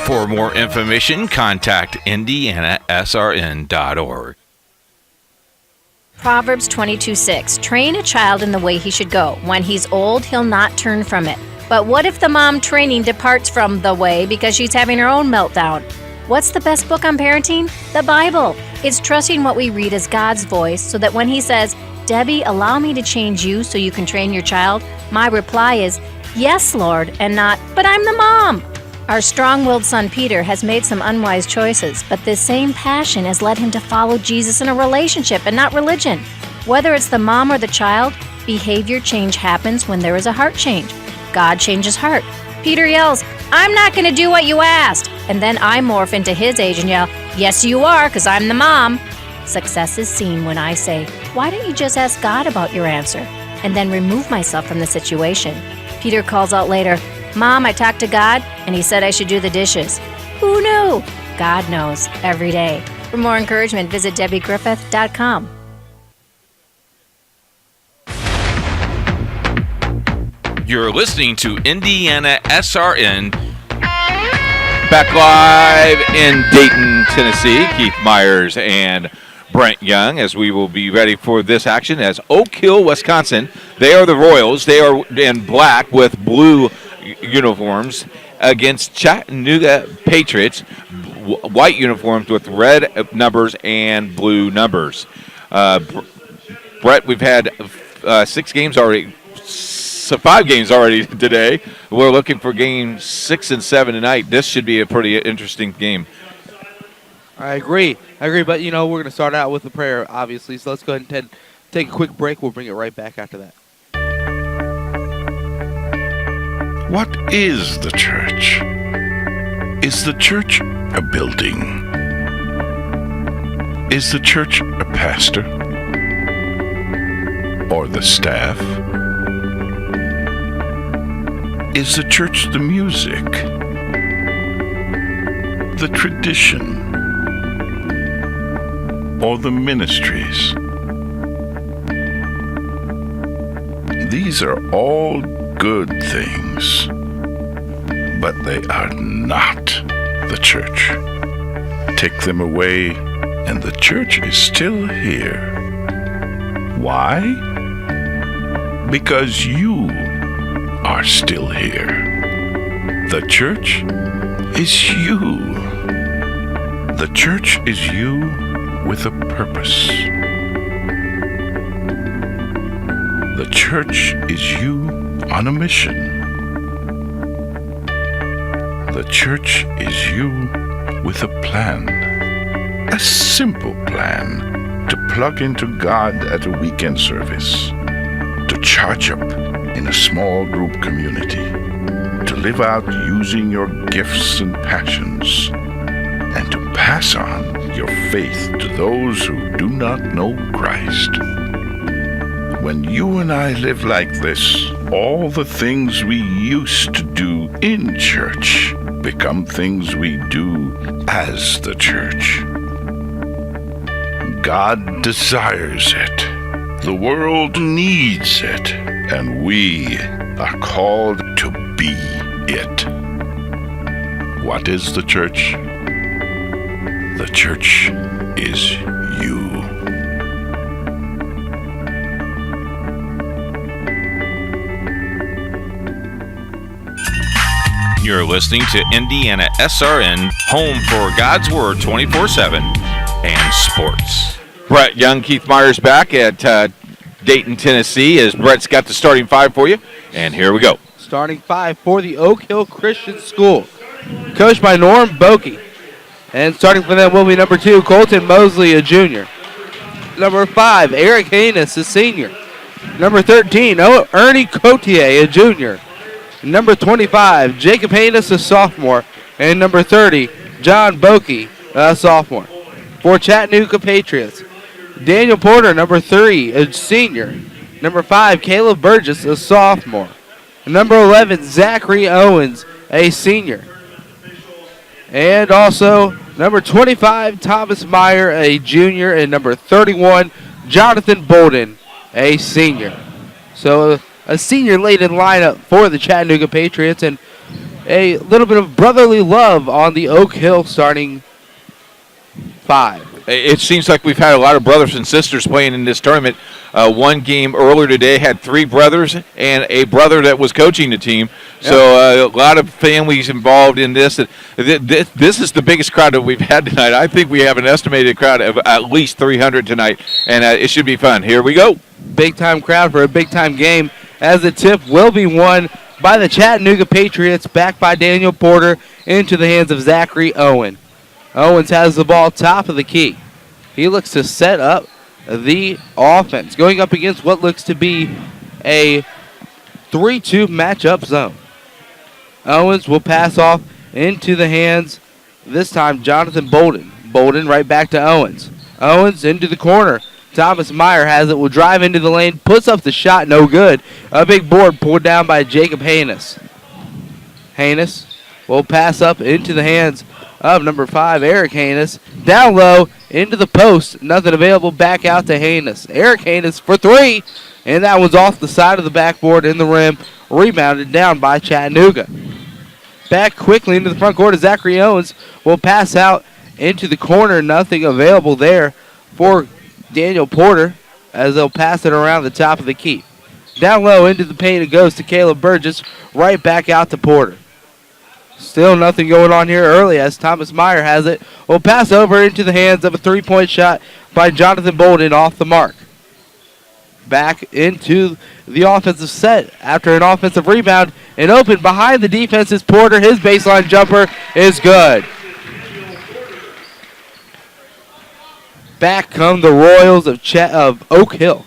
For more information, contact indianasrn.org. Proverbs 22:6. Train a child in the way he should go. When he's old, he'll not turn from it. But what if the mom training departs from the way because she's having her own meltdown? What's the best book on parenting? The Bible. It's trusting what we read as God's voice so that when he says, "Debbie, allow me to change you so you can train your child," my reply is, "Yes, Lord," and not, "But I'm the mom." Our strong-willed son Peter has made some unwise choices, but this same passion has led him to follow Jesus in a relationship and not religion. Whether it's the mom or the child, behavior change happens when there is a heart change. God changes heart. Peter yells, "I'm not going to do what you asked." And then I morph into his age and yell, "Yes, you are, because I'm the mom." Success is seen when I say, "Why don't you just ask God about your answer?" and then remove myself from the situation. Peter calls out later, "Mom, I talked to God, and he said I should do the dishes." Who knew? God knows every day. For more encouragement, visit DebbieGriffith.com. You're listening to Indiana SRN. Back live in Dayton, Tennessee. Keith Myers and Brent Young, as we will be ready for this action as Oakhill, Wisconsin. They are the Royals. They are in black with blue uniforms against Chattanooga Patriots, white uniforms with red numbers and blue numbers. Brett, we've had 6 games already, 5 games already today. We're looking for games 6 and 7 tonight. This should be a pretty interesting game. I agree, but we're going to start out with a prayer, obviously, so let's go ahead and take a quick break. We'll bring it right back after that. What is the church? Is the church a building? Is the church a pastor? Or the staff? Is the church the music? The tradition? Or the ministries? These are all good things, but they are not the church. Take them away, and the church is still here. Why? Because you are still here. The church is you. The church is you with a purpose. The church is you on a mission. The church is you with a plan. A simple plan to plug into God at a weekend service. To charge up in a small group community. To live out using your gifts and passions. And to pass on your faith to those who do not know Christ. When you and I live like this, all the things we used to do in church become things we do as the church. God desires it. The world needs it. And we are called to be it. What is the church? The church is you. You're listening to Indiana SRN, home for God's Word 24/7 and sports. Brett Young, Keith Myers back at Dayton, Tennessee, as Brett's got the starting 5 for you. And here we go. Starting 5 for the Oakhill Christian School, coached by Norm Bokey. And starting for them will be number 2, Colton Mosley, a junior. Number 5, Eric Haynes, a senior. Number 13, Ernie Cotier, a junior. Number 25, Jacob Haynes, a sophomore. And number 30, John Bokey, a sophomore. For Chattanooga Patriots, Daniel Porter, number 3, a senior. Number 5, Caleb Burgess, a sophomore. Number 11, Zachary Owens, a senior. And also, number 25, Thomas Meyer, a junior. And number 31, Jonathan Bolden, a senior. So, a senior-laden lineup for the Chattanooga Patriots. And a little bit of brotherly love on the Oakhill starting 5. It seems like we've had a lot of brothers and sisters playing in this tournament. One game earlier today had 3 brothers and a brother that was coaching the team. Yep. So a lot of families involved in this. This is the biggest crowd that we've had tonight. I think we have an estimated crowd of at least 300 tonight, and it should be fun. Here we go. Big-time crowd for a big-time game, as the tip will be won by the Chattanooga Patriots, back by Daniel Porter, into the hands of Zachary Owen. Owens has the ball top of the key. He looks to set up the offense, going up against what looks to be a 3-2 matchup zone. Owens will pass off into the hands, this time Jonathan Bolden. Bolden right back to Owens. Owens into the corner. Thomas Meyer has it, will drive into the lane, puts up the shot, no good. A big board pulled down by Jacob Haynes. Haynes will pass up into the hands of number 5, Eric Haynes. Down low, into the post. Nothing available, back out to Haynes. Eric Haynes for 3, and that one's off the side of the backboard in the rim. Rebounded down by Chattanooga. Back quickly into the front court. Zachary Owens will pass out into the corner. Nothing available there for Daniel Porter, as they'll pass it around the top of the key. Down low into the paint it goes to Caleb Burgess. Right back out to Porter. Still nothing going on here early, as Thomas Meyer has it. Will pass over into the hands of a 3-point shot by Jonathan Bolden off the mark. Back into the offensive set after an offensive rebound. And open behind the defense is Porter. His baseline jumper is good. Back come the Royals of Oakhill,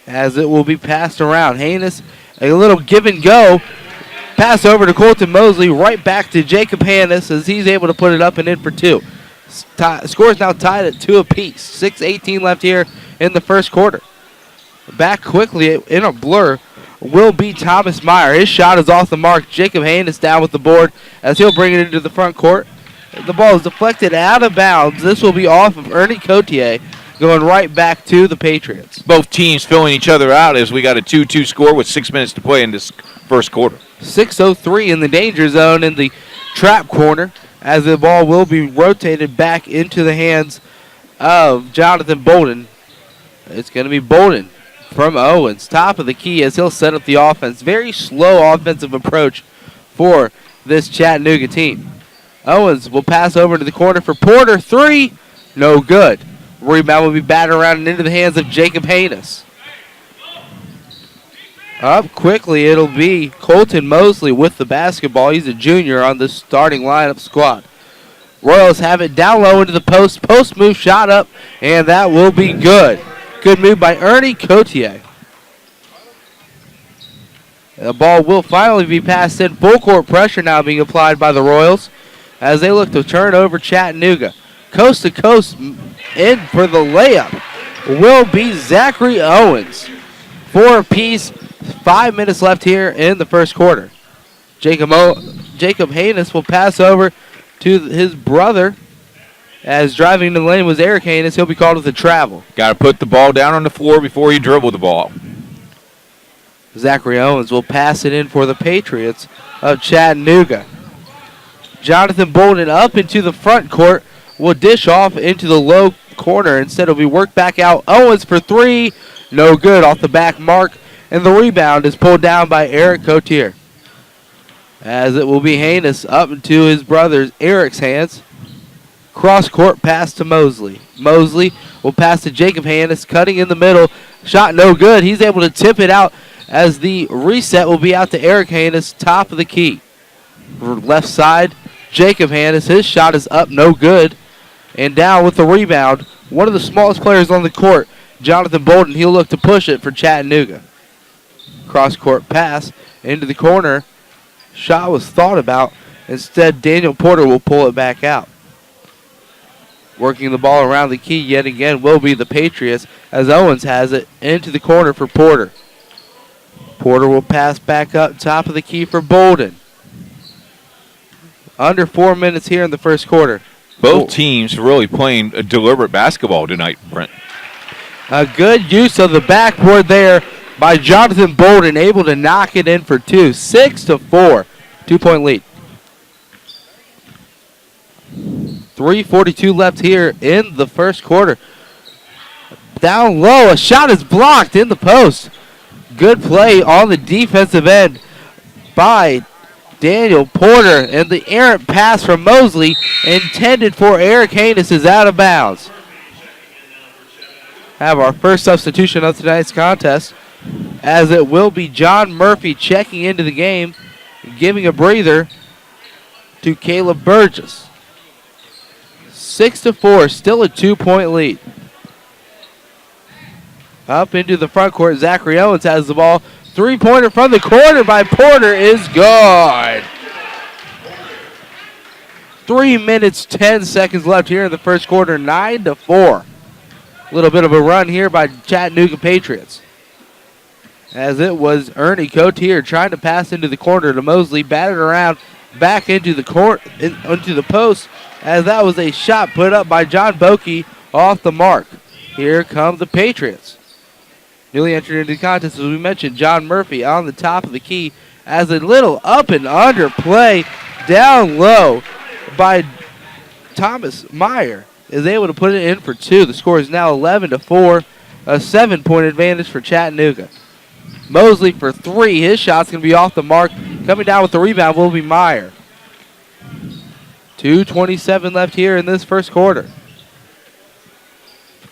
as it will be passed around. Haynes, a little give and go. Pass over to Colton Mosley, right back to Jacob Hannes, as he's able to put it up and in for 2. Score is now tied at 2 apiece. 6:18 left here in the first quarter. Back quickly in a blur will be Thomas Meyer. His shot is off the mark. Jacob Hannes down with the board, as he'll bring it into the front court. The ball is deflected out of bounds. This will be off of Ernie Cotier, going right back to the Patriots. Both teams filling each other out, as we got a 2-2 score with 6 minutes to play in this first quarter. 6:03 in the danger zone in the trap corner, as the ball will be rotated back into the hands of Jonathan Bolden. It's going to be Bolden from Owens, top of the key, as he'll set up the offense. Very slow offensive approach for this Chattanooga team. Owens will pass over to the corner for Porter. 3, no good. Rebound will be batted around and into the hands of Jacob Haynes. Up quickly, it'll be Colton Mosley with the basketball. He's a junior on the starting lineup squad. Royals have it down low into the post. Post move shot up, and that will be good. Good move by Ernie Cotier. The ball will finally be passed in. Full court pressure now being applied by the Royals, as they look to turn over Chattanooga. Coast to coast in for the layup will be Zachary Owens. 4 apiece. 5 minutes left here in the first quarter. Jacob Haynes will pass over to his brother, as driving the lane was Eric Haynes. He'll be called with a travel. Got to put the ball down on the floor before you dribble the ball. Zachary Owens will pass it in for the Patriots of Chattanooga. Jonathan Bolden up into the front court, will dish off into the low corner. Instead, it'll be worked back out. Owens for 3, no good, off the back mark. And the rebound is pulled down by Eric Cotier, as it will be Haynes up into his brother Eric's hands. Cross-court pass to Mosley. Mosley will pass to Jacob Haynes, cutting in the middle. Shot no good. He's able to tip it out, as the reset will be out to Eric Haynes, top of the key. Left side, Jacob Haynes. His shot is up, no good. And down with the rebound, one of the smallest players on the court, Jonathan Bolden. He'll look to push it for Chattanooga. Cross-court pass into the corner. Shot was thought about. Instead, Daniel Porter will pull it back out. Working the ball around the key yet again will be the Patriots, as Owens has it into the corner for Porter. Porter will pass back up top of the key for Bolden. Under 4 minutes here in the first quarter. Both teams really playing a deliberate basketball tonight, Brent. A good use of the backboard there by Jonathan Bolden, able to knock it in for 2. 6-4. 2-point lead. 3:42 left here in the first quarter. Down low, a shot is blocked in the post. Good play on the defensive end by Daniel Porter, and the errant pass from Mosley intended for Eric Haynes is out of bounds. Have our first substitution of tonight's contest, as it will be John Murphy checking into the game, giving a breather to Caleb Burgess. 6-4, still a 2-point lead. Up into the front court, Zachary Owens has the ball. Three-pointer from the corner by Porter is good. 3 minutes, 10 seconds left here in the first quarter, 9-4. A little bit of a run here by Chattanooga Patriots. As it was Ernie Cotier trying to pass into the corner to Mosley, batted around back into the court, into the post, as that was a shot put up by John Bokey off the mark. Here come the Patriots. Newly entered into the contest, as we mentioned, John Murphy on the top of the key, as a little up and under play down low by Thomas Meyer is able to put it in for two. The score is now 11-4, a 7-point advantage for Chattanooga. Mosley for three. His shot's going to be off the mark. Coming down with the rebound will be Meyer. 2:27 left here in this first quarter.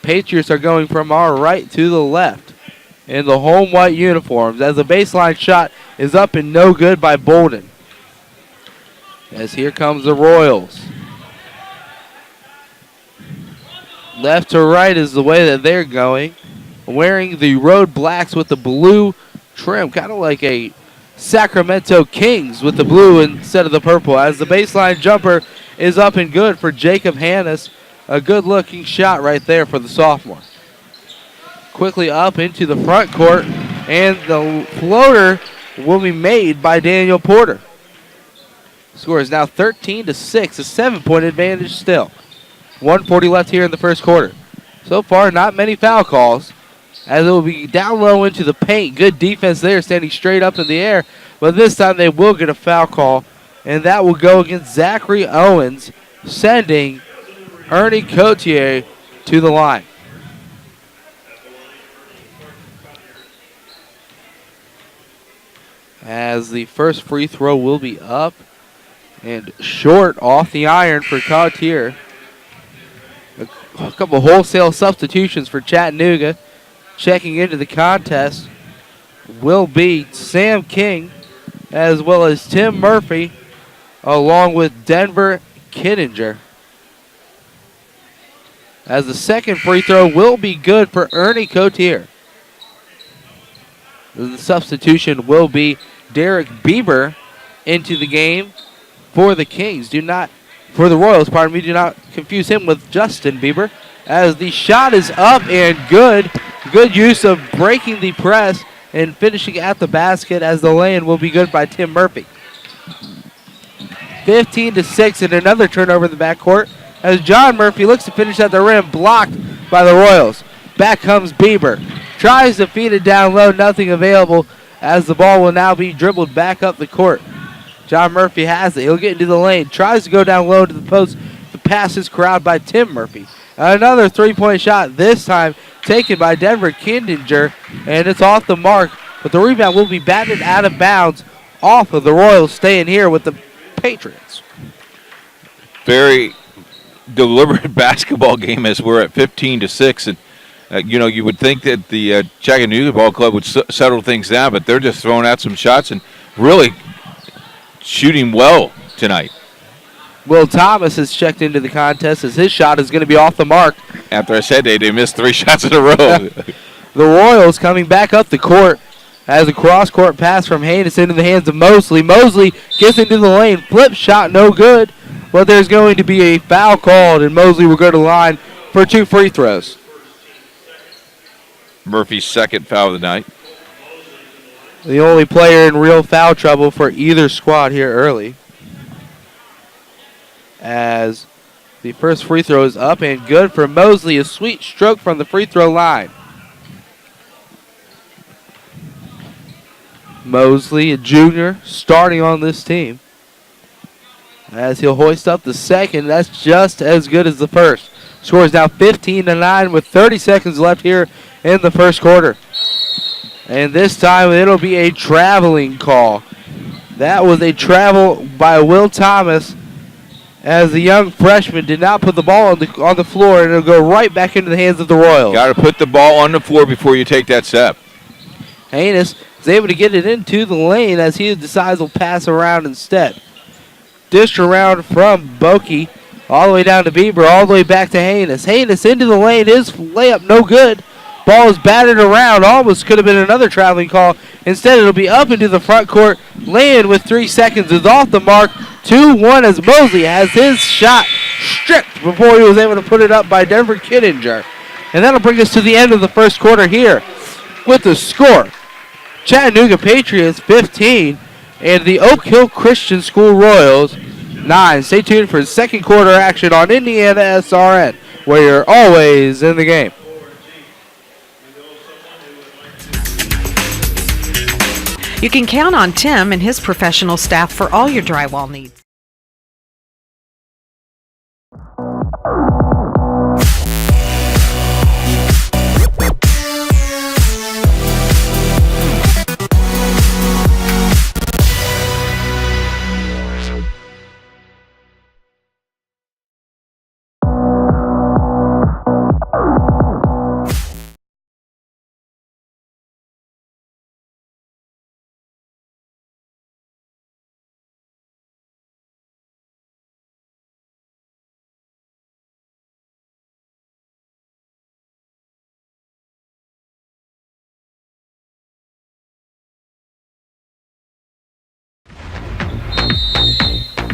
Patriots are going from our right to the left in the home white uniforms, as the baseline shot is up and no good by Bolden. As here comes the Royals. Left to right is the way that they're going, wearing the road blacks with the blue trim, kind of like a Sacramento Kings with the blue instead of the purple, as the baseline jumper is up and good for Jacob Hannes. A good-looking shot right there for the sophomore. Quickly up into the front court, and the floater will be made by Daniel Porter. Score is now 13-6, a 7-point advantage still. 1:40 left here in the first quarter. So far, not many foul calls, as it will be down low into the paint. Good defense there, standing straight up in the air. But this time they will get a foul call, and that will go against Zachary Owens, sending Ernie Cotier to the line. As the first free throw will be up and short off the iron for Cotier. A couple wholesale substitutions for Chattanooga. Checking into the contest will be Sam King, as well as Tim Murphy, along with Denver Kittinger. As the second free throw will be good for Ernie Cotier. The substitution will be Derek Bieber into the game for the Kings. For the Royals, pardon me, do not confuse him with Justin Bieber. As the shot is up and good. Good use of breaking the press and finishing at the basket, as the lay-in will be good by Tim Murphy. 15-6, and another turnover in the backcourt, as John Murphy looks to finish at the rim, blocked by the Royals. Back comes Bieber. Tries to feed it down low, nothing available, as the ball will now be dribbled back up the court. John Murphy has it. He'll get into the lane. Tries to go down low to the post. The pass is corralled by Tim Murphy. Another three-point shot, this time taken by Denver Kittinger, and it's off the mark. But the rebound will be batted out of bounds off of the Royals, staying here with the Patriots. Very deliberate basketball game, as we're at 15-6, and you would think that the Chattanooga Ball Club would settle things down, but they're just throwing out some shots and really shooting well tonight. Will Thomas has checked into the contest, as his shot is going to be off the mark. After I said they missed 3 shots in a row. The Royals coming back up the court, as a cross-court pass from Haynes into the hands of Mosley. Mosley gets into the lane, flip shot, no good. But there's going to be a foul called, and Mosley will go to the line for 2 free throws. Murphy's second foul of the night. The only player in real foul trouble for either squad here early. As the first free throw is up and good for Mosley. A sweet stroke from the free throw line. Mosley, a junior, starting on this team. as he'll hoist up the second. That's just as good as the first. Score is now 15-9 with 30 seconds left here in the first quarter. And this time it'll be a traveling call. That was a travel by Will Thomas, as the young freshman did not put the ball on the floor, and it'll go right back into the hands of the Royals. Got to put the ball on the floor before you take that step. Haynes is able to get it into the lane as he decides to pass around instead. Dished around from Bokey all the way down to Bieber, all the way back to Haynes. Haynes into the lane, his layup no good. Ball is batted around, almost could have been another traveling call. Instead, it'll be up into the front court. Land with 3 seconds is off the mark. 2-1 as Mosley has his shot stripped before he was able to put it up by Denver Kittinger. And that'll bring us to the end of the first quarter here with the score. Chattanooga Patriots 15 and the Oakhill Christian School Royals 9. Stay tuned for second quarter action on Indiana SRN, where you're always in the game. You can count on Tim and his professional staff for all your drywall needs.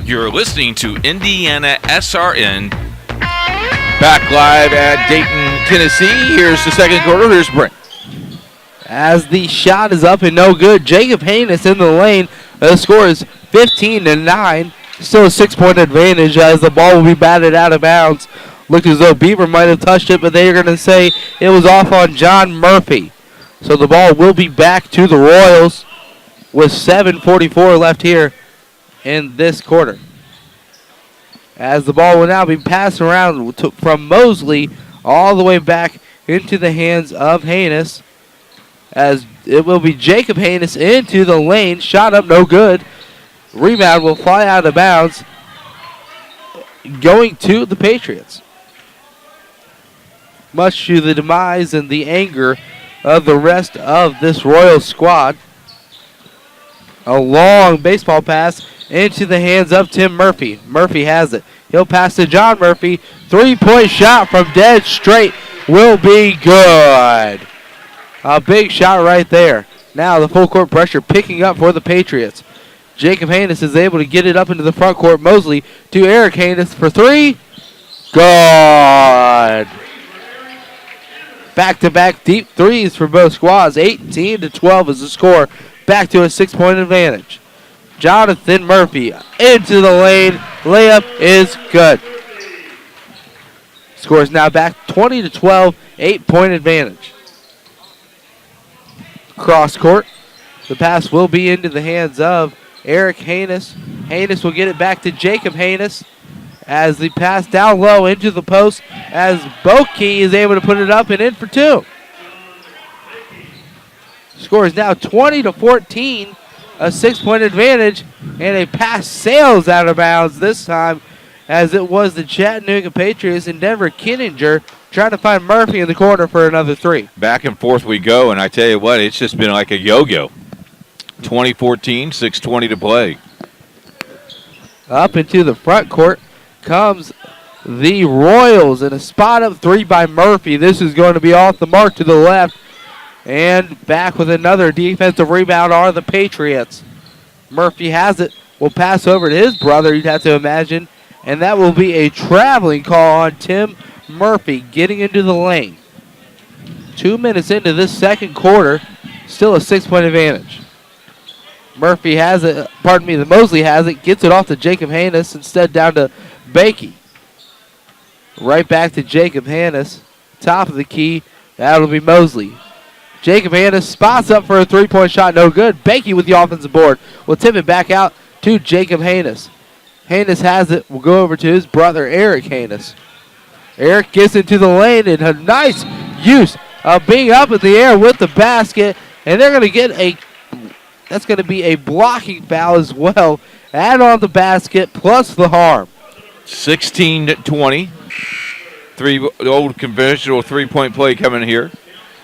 You're listening to Indiana SRN. Back live at Dayton, Tennessee. Here's the second quarter. Here's Brent. As the shot is up and no good, Jacob Haynes in the lane. The score is 15-9. Still a 6-point advantage as the ball will be batted out of bounds. Looked as though Beaver might have touched it, but they're going to say it was off on John Murphy. So the ball will be back to the Royals with 7:44 left here in this quarter. As the ball will now be passed around from Mosley all the way back into the hands of Haynes. As it will be Jacob Haynes into the lane. Shot up, no good. Rebound will fly out of bounds, going to the Patriots. Much to the demise and the anger of the rest of this Royal squad. A long baseball pass into the hands of Tim Murphy. Murphy has it. He'll pass to John Murphy. 3-point shot from dead straight will be good. A big shot right there. Now the full court pressure picking up for the Patriots. Jacob Haynes is able to get it up into the front court. Mosley to Eric Haynes for 3. Good. Back-to-back deep threes for both squads. 18-12 is the score. Back to a 6-point advantage. Jonathan Murphy into the lane. Layup is good. Score is now back 20-12. 8-point advantage. Cross court. The pass will be into the hands of Eric Haynes. Haynes will get it back to Jacob Haynes as the pass down low into the post as Bokey is able to put it up and in for 2. Score is now 20-14, a 6-point advantage, and a pass sails out of bounds this time as it was the Chattanooga Patriots and Denver Kittinger trying to find Murphy in the corner for another 3. Back and forth we go, and I tell you what, it's just been like a yo-yo. 2014, 6:20 to play. Up into the front court comes the Royals, and a spot-up 3 by Murphy. This is going to be off the mark to the left. And back with another defensive rebound are the Patriots. Murphy has it. Will pass over to his brother, you'd have to imagine. And that will be a traveling call on Tim Murphy getting into the lane. 2 minutes into this second quarter. Still a 6-point advantage. Murphy has it. The Mosley has it. Gets it off to Jacob Haynes. Instead down to Bakey. Right back to Jacob Haynes. Top of the key. That'll be Mosley. Jacob Haynes spots up for a 3-point shot, no good. Bakey with the offensive board will tip it back out to Jacob Haynes. Haynes has it. Will go over to his brother, Eric Haynes. Eric gets into the lane and a nice use of being up in the air with the basket. And they're going to get that's going to be a blocking foul as well. Add on the basket plus the harm. 16-20. Old conventional three-point play coming here.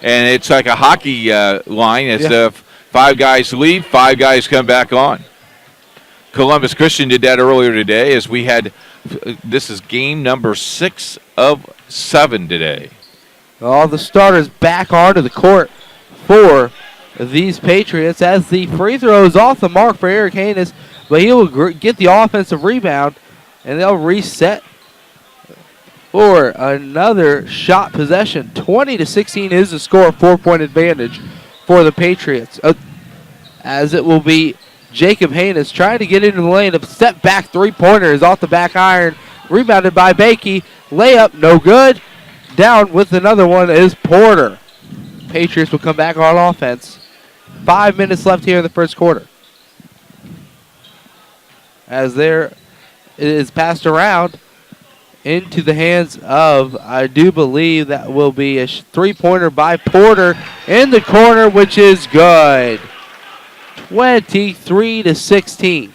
And it's like a hockey line. As 5 guys leave, 5 guys come back on. Columbus Christian did that earlier today as we had, this is game number 6 of 7 today. All the starters back onto the court for these Patriots as the free throw is off the mark for Eric Haynes, but he will get the offensive rebound and they'll reset for another shot possession. 20-16 is the score, 4-point advantage for the Patriots. As it will be Jacob Haynes trying to get into the lane. A step back three-pointer is off the back iron. Rebounded by Bakey. Layup, no good. Down with another one is Porter. Patriots will come back on offense. 5 minutes left here in the first quarter. As there it is passed around into the hands of, I do believe that will be a three-pointer by Porter in the corner, which is good. 23-16.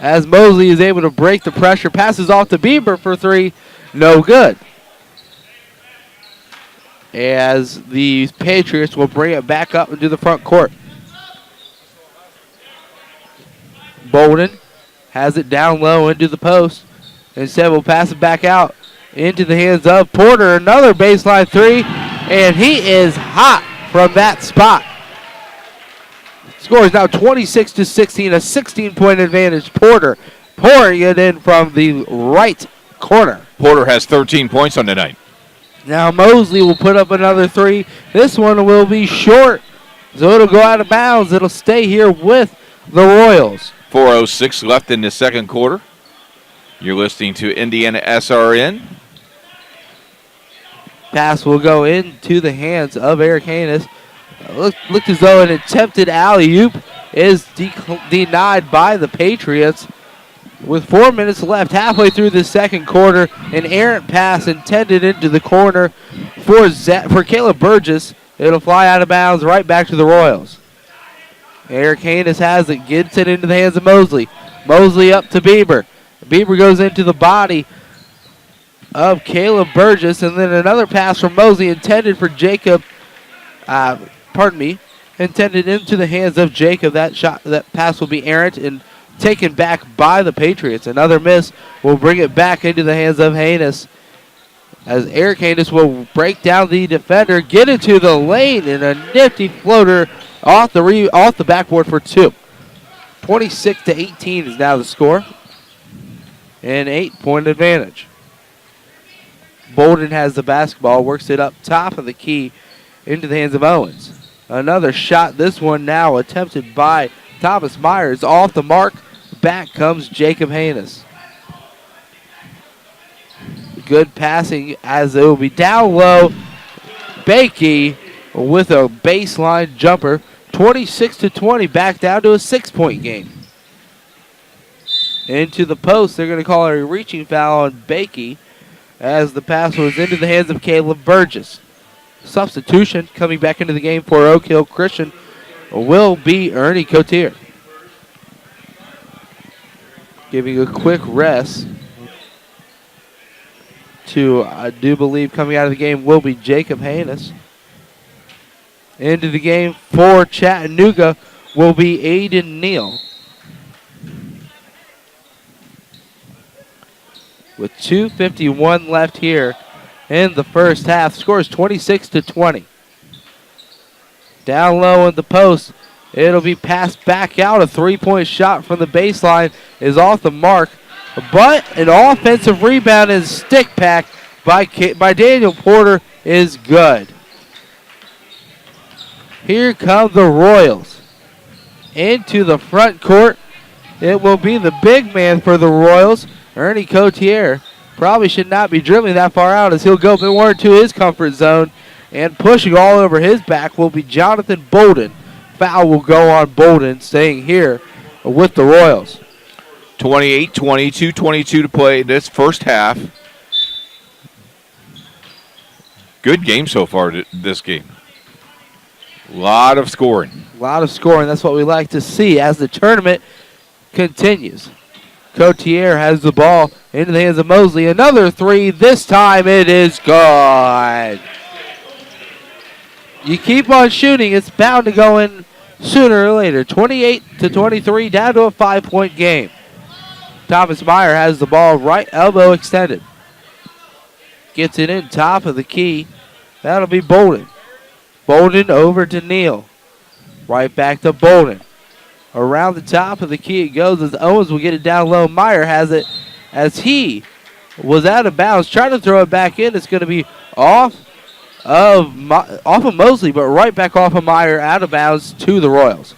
As Mosley is able to break the pressure, passes off to Bieber for 3, no good. As the Patriots will bring it back up into the front court. Bolden has it down low into the post. Instead, we'll pass it back out into the hands of Porter. Another baseline 3, and he is hot from that spot. Score is now 26-16, a 16-point advantage. Porter pouring it in from the right corner. Porter has 13 points on the night. Now Mosley will put up another 3. This one will be short, so it'll go out of bounds. It'll stay here with the Royals. 4:06 left in the second quarter. You're listening to Indiana SRN. Pass will go into the hands of Eric Haynes. Looked as though an attempted alley-oop is denied by the Patriots. With 4 minutes left, halfway through the second quarter, an errant pass intended into the corner for Caleb Burgess. It'll fly out of bounds right back to the Royals. Eric Haynes has it, gets it into the hands of Mosley. Mosley up to Bieber. Bieber goes into the body of Caleb Burgess, and then another pass from Mosley intended for Jacob. Intended into the hands of Jacob. That pass will be errant and taken back by the Patriots. Another miss will bring it back into the hands of Haynes. As Eric Haynes will break down the defender, get into the lane, and a nifty floater off the backboard for 2. 26-18 is now the score. An 8-point advantage. Bolden has the basketball, works it up top of the key into the hands of Owens. Another shot, this one now attempted by Thomas Myers. Off the mark, back comes Jacob Haynes. Good passing as it will be down low. Bakey with a baseline jumper. 26-20, back down to a 6-point game. Into the post, they're going to call a reaching foul on Bakey as the pass was into the hands of Caleb Burgess. Substitution coming back into the game for Oakhill Christian will be Ernie Cotier. Giving a quick rest to, I do believe, coming out of the game will be Jacob Haynes. Into the game for Chattanooga will be Aiden Neal. With 2:51 left here in the first half. Scores 26-20. Down low in the post. It'll be passed back out. A three-point shot from the baseline is off the mark. But an offensive rebound and stick pack by Daniel Porter is good. Here come the Royals. Into the front court. It will be the big man for the Royals, Ernie Cotier. Probably should not be dribbling that far out as he'll go more to his comfort zone. And pushing all over his back will be Jonathan Bolden. Foul will go on Bolden, staying here with the Royals. 28-20, 2:22 to play this first half. Good game so far, this game. A lot of scoring. A lot of scoring. That's what we like to see as the tournament continues. Cotier has the ball into the hands of Mosley. Another three. This time it is good. You keep on shooting, it's bound to go in sooner or later. 28-23, down to a 5-point game. Thomas Meyer has the ball, right elbow extended. Gets it in top of the key. That'll be Bolden. Bolden over to Neal. Right back to Bolden. Around the top of the key it goes as Owens will get it down low. Meyer has it as he was out of bounds. Trying to throw it back in. It's going to be off of Mosley, but right back off of Meyer, out of bounds to the Royals.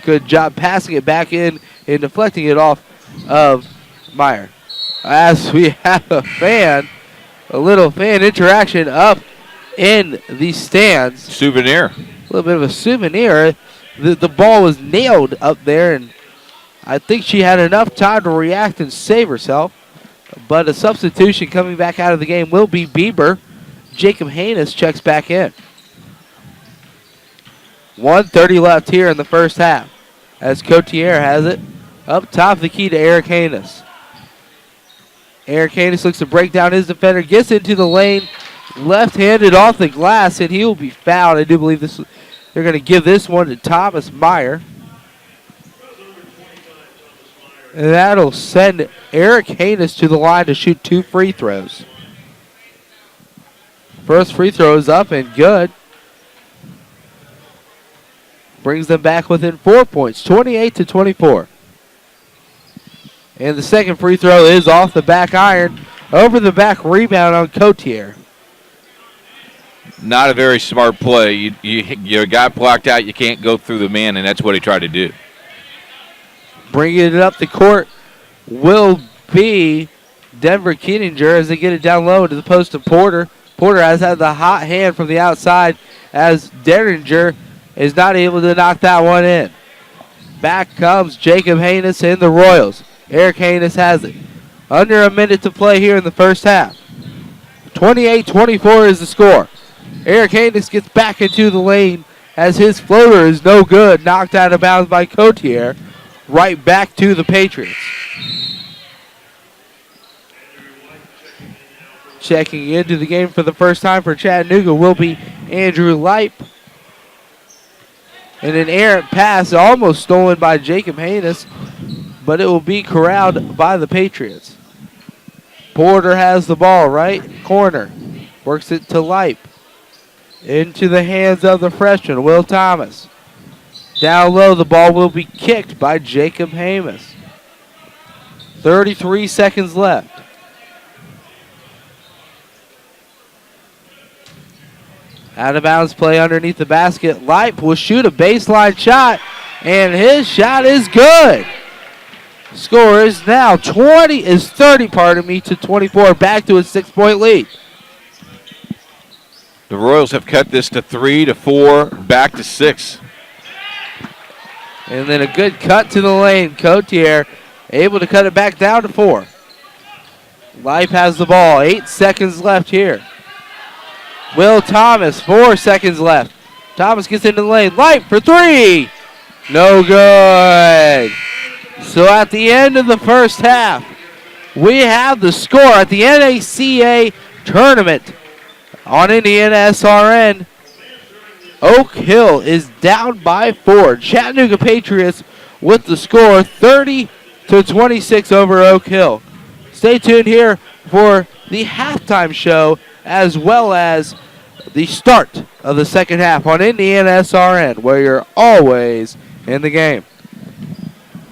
Good job passing it back in and deflecting it off of Meyer. As we have a little fan interaction up in the stands. Souvenir. A little bit of a souvenir. The ball was nailed up there, and I think she had enough time to react and save herself. But a substitution coming back out of the game will be Bieber. Jacob Haynes checks back in. 1:30 left here in the first half as Cotier has it up top of the key to Eric Haynes. Eric Haynes looks to break down his defender, gets into the lane, left-handed off the glass, and he will be fouled. I do believe they're going to give this one to Thomas Meyer. And that'll send Eric Haynes to the line to shoot 2 free throws. First free throw is up and good. Brings them back within 4 points, 28-24. And the second free throw is off the back iron. Over the back rebound on Cotier. Not a very smart play. You got blocked out. You can't go through the man, and that's what he tried to do. Bringing it up the court will be Denver Keenanger as they get it down low to the post of Porter. Porter has had the hot hand from the outside as Derringer is not able to knock that one in. Back comes Jacob Haynes and the Royals. Eric Haynes has it. Under a minute to play here in the first half. 28-24 is the score. Eric Haynes gets back into the lane as his floater is no good. Knocked out of bounds by Cotier. Right back to the Patriots. Checking into the game for the first time for Chattanooga will be Andrew Leip. And an errant pass almost stolen by Jacob Haynes, but it will be corralled by the Patriots. Porter has the ball, right corner. Works it to Leip. Into the hands of the freshman, Will Thomas. Down low, the ball will be kicked by Jacob Haynes. 33 seconds left. Out of bounds play underneath the basket. Leip will shoot a baseline shot, and his shot is good. Score is now 30 to 24, back to a 6-point lead. The Royals have cut this to 3 to 4, back to 6. And then a good cut to the lane. Cotier able to cut it back down to 4. Leip has the ball. 8 seconds left here. Will Thomas, 4 seconds left. Thomas gets into the lane. Leip for 3. No good. So at the end of the first half, we have the score at the NACA tournament on Indiana SRN. Oakhill is down by 4. Chattanooga Patriots with the score 30-26 over Oakhill. Stay tuned here for the halftime show as well as the start of the second half on Indiana SRN, where you're always in the game.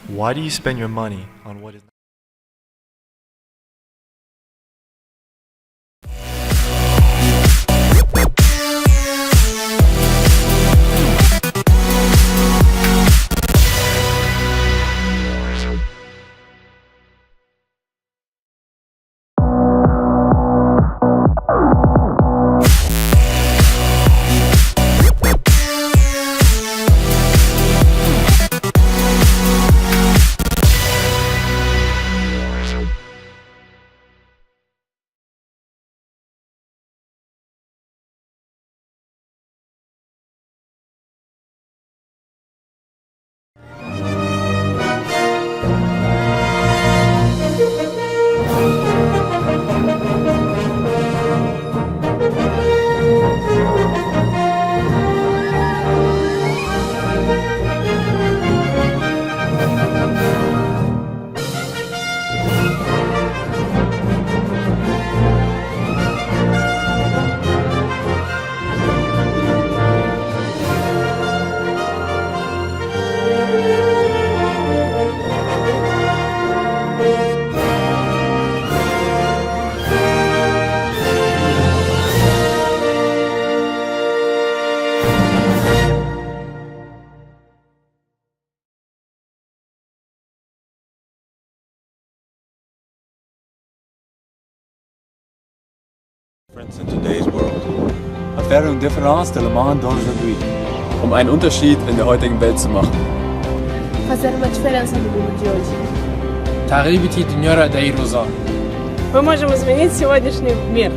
Why do you spend your money on what is in today's world. Faire une différence de le monde d'aujourd'hui. Einen Unterschied in der heutigen Welt zu machen. Fazer uma diferença no mundo de hoje. تغییر بدید دنیا را در این روزا. Мы можем изменить сегодняшний мир.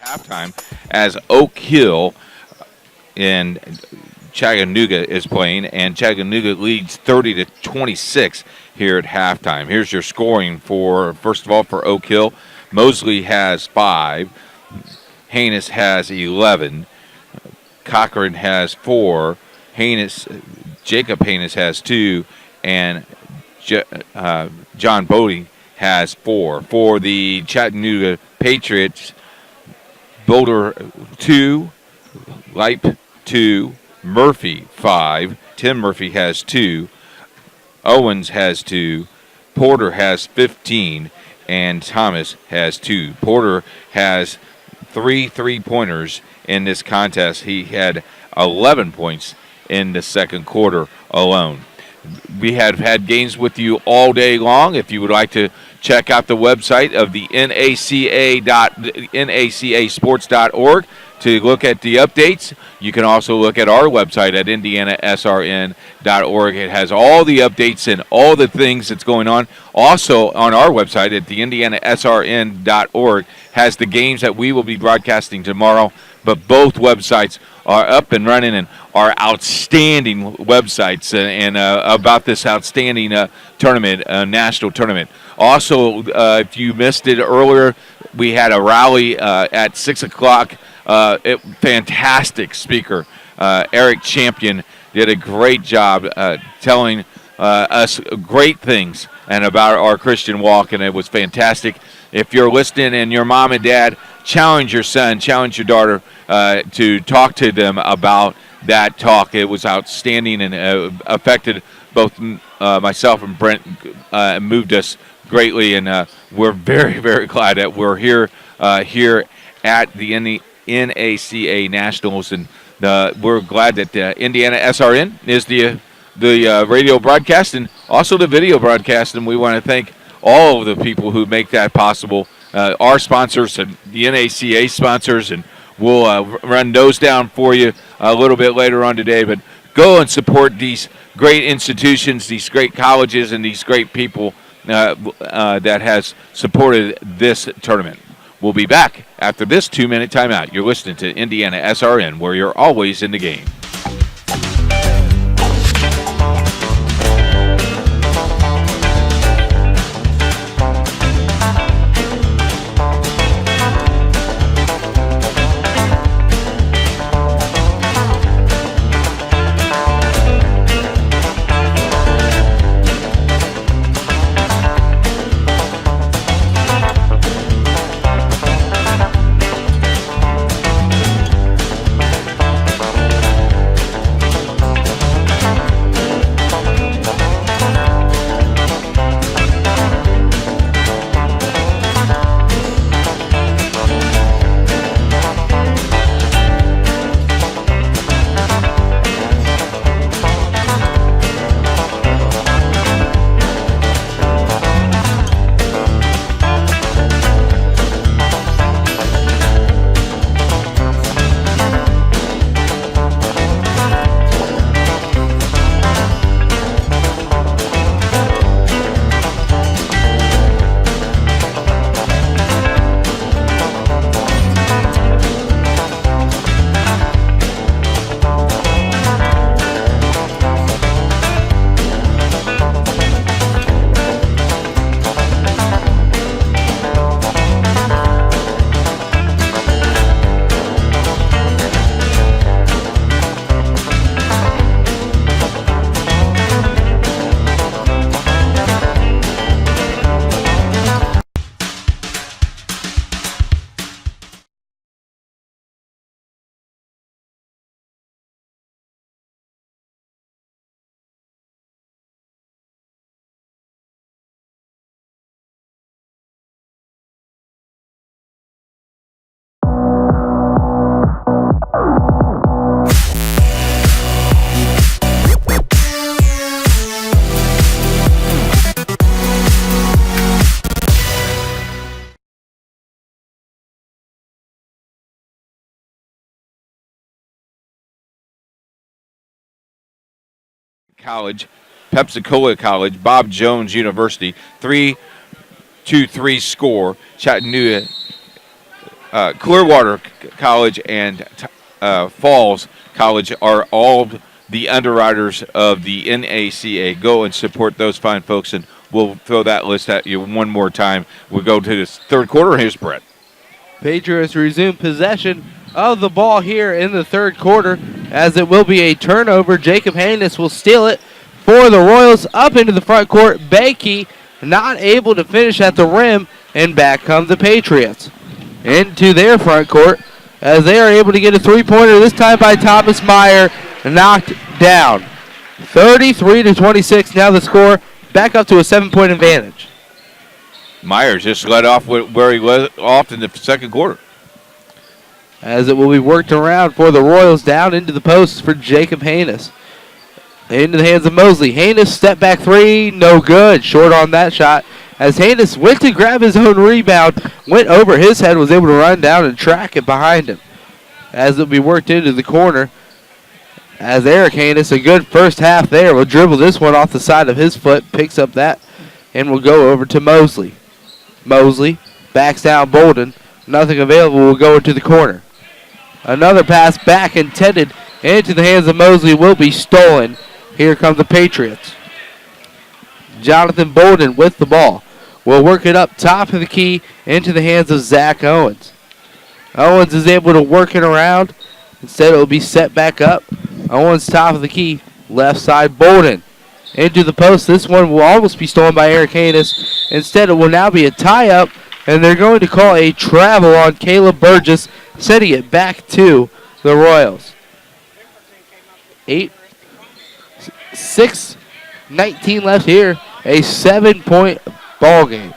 Halftime as Oakhill in Chattanooga is playing, and Chattanooga leads 30-26 here at halftime. Here's your scoring for, first of all, for Oakhill. Mosley has 5. Haynes has 11. Cochran has 4. Jacob Haynes has 2, and John Bodie has 4. For the Chattanooga Patriots, Boulder 2, Leip 2, Murphy 5, Tim Murphy has 2, Owens has 2, Porter has 15, and Thomas has 2. Porter has 3 3-pointers in this contest. He had 11 points in the second quarter alone. We have had games with you all day long. If you would like to check out the website of the NACA sports.org to look at the updates. You can also look at our website at indianasrn.org. It has all the updates and all the things that's going on. Also on our website at the indianasrn.org has the games that we will be broadcasting tomorrow. But both websites are up and running and are outstanding websites and about this outstanding tournament, national tournament. Also, if you missed it earlier, we had a rally at 6 o'clock. Fantastic speaker. Eric Champion did a great job telling us great things and about our Christian walk, and it was fantastic. If you're listening and your mom and dad, challenge your son, challenge your daughter to talk to them about that talk. It was outstanding and affected both myself and Brent, moved us greatly, and we're very, very glad that we're here at the NACA Nationals, and we're glad that Indiana SRN is the radio broadcast and also the video broadcast, and we want to thank all of the people who make that possible, our sponsors and the NACA sponsors, and we'll run those down for you a little bit later on today. But go and support these great institutions, these great colleges, and these great people that has supported this tournament. We'll be back after this 2-minute timeout. You're listening to Indiana SRN, where you're always in the game. College, Pepsi-Cola College, Bob Jones University, 3-2-3 score. Chattanooga, Clearwater College, and Falls College are all the underwriters of the NACA. Go and support those fine folks, and we'll throw that list at you one more time. We'll go to this third quarter. Here's Brett. Patriots resume possession of the ball here in the third quarter, as it will be a turnover. Jacob Haynes will steal it for the Royals up into the front court. Bakey not able to finish at the rim, and back come the Patriots into their front court as they are able to get a three-pointer, this time by Thomas Meyer, knocked down. 33-26 now the score, back up to a 7-point advantage. Myers just led off where he led off in the second quarter. As it will be worked around for the Royals, down into the posts for Jacob Haynes. Into the hands of Mosley. Haynes step back three, no good. Short on that shot. As Haynes went to grab his own rebound, went over his head, was able to run down and track it behind him. As it will be worked into the corner. As Eric Haynes, a good first half there, will dribble this one off the side of his foot, picks up that, and will go over to Mosley. Mosley backs down Bolden. Nothing available, will go into the corner. Another pass back intended into the hands of Mosley will be stolen. Here come the Patriots. Jonathan Bolden with the ball. Will work it up top of the key into the hands of Zach Owens. Owens is able to work it around. Instead it will be set back up. Owens top of the key. Left side Bolden. Into the post. This one will almost be stolen by Eric Haynes. Instead it will now be a tie-up. And they're going to call a travel on Caleb Burgess, sending it back to the Royals. 6:19 left here. A 7-point ball game.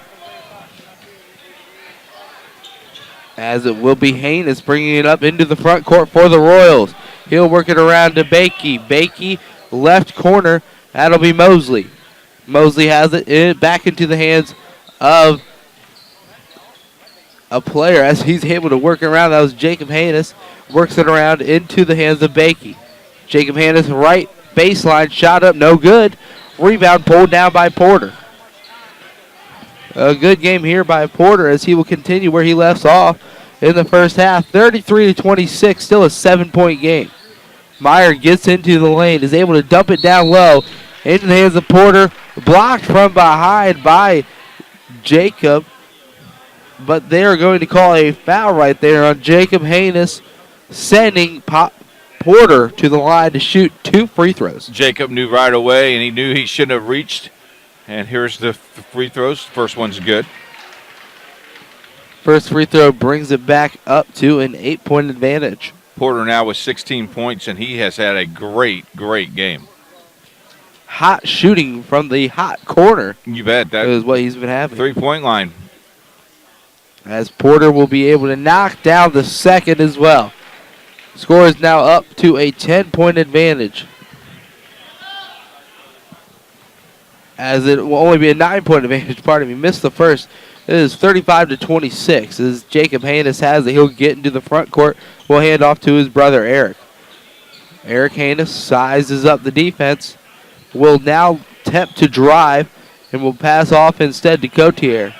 As it will be Haynes bringing it up into the front court for the Royals. He'll work it around to Bakey. Bakey, left corner. That'll be Mosley. Mosley has it back into the hands of a player as he's able to work around. That was Jacob Haynes. Works it around into the hands of Bakey. Jacob Haynes, right baseline, shot up, no good. Rebound pulled down by Porter. A good game here by Porter as he will continue where he left off in the first half. 33-26, still a 7-point game. Meyer gets into the lane, is able to dump it down low into the hands of Porter. Blocked from behind by Jacob. But they're going to call a foul right there on Jacob Haynes, sending Porter to the line to shoot 2 free throws. Jacob knew right away, and he knew he shouldn't have reached. And here's the free throws. First one's good. First free throw brings it back up to an 8-point advantage. Porter now with 16 points, and he has had a great game. Hot shooting from the hot corner. You bet. That is what he's been having. 3-point line. As Porter will be able to knock down the second as well. Score is now up to a 10-point advantage. As it will only be a 9-point advantage. Pardon me, missed the first. It is 35-26. As Jacob Haynes has it, he'll get into the front court. Will hand off to his brother Eric. Eric Haynes sizes up the defense. Will now attempt to drive and will pass off instead to Cotier.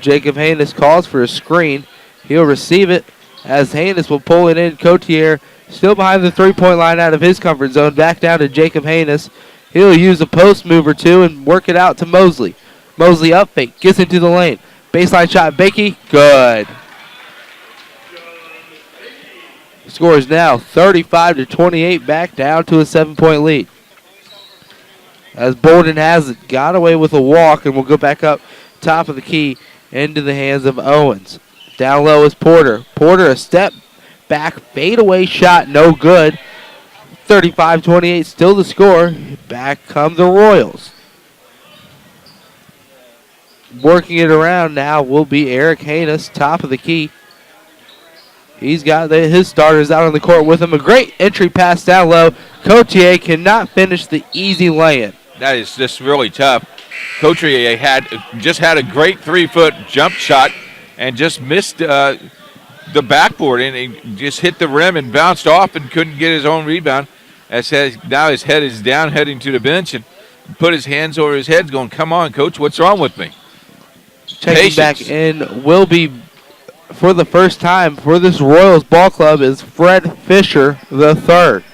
Jacob Haynes calls for a screen. He'll receive it as Haynes will pull it in. Cotier still behind the 3-point line out of his comfort zone. Back down to Jacob Haynes. He'll use a post move or two and work it out to Mosley. Mosley up fake, gets into the lane. Baseline shot, Bakey, good. Score is now 35-28, back down to a 7-point lead. As Bolden has it, got away with a walk and will go back up top of the key into the hands of Owens. Down low is Porter. Porter a step back, fadeaway shot, no good. 35-28, still the score. Back come the Royals. Working it around now will be Eric Haynes, top of the key. He's got his starters out on the court with him. A great entry pass down low. Cotier cannot finish the easy lay-in. That is just really tough. Cotier just had a great 3-foot jump shot and just missed the backboard and he just hit the rim and bounced off and couldn't get his own rebound. Now his head is down, heading to the bench, and put his hands over his head, going, "Come on, coach, what's wrong with me?" Checking back in will be, for the first time for this Royals ball club, is Fred Fisher III.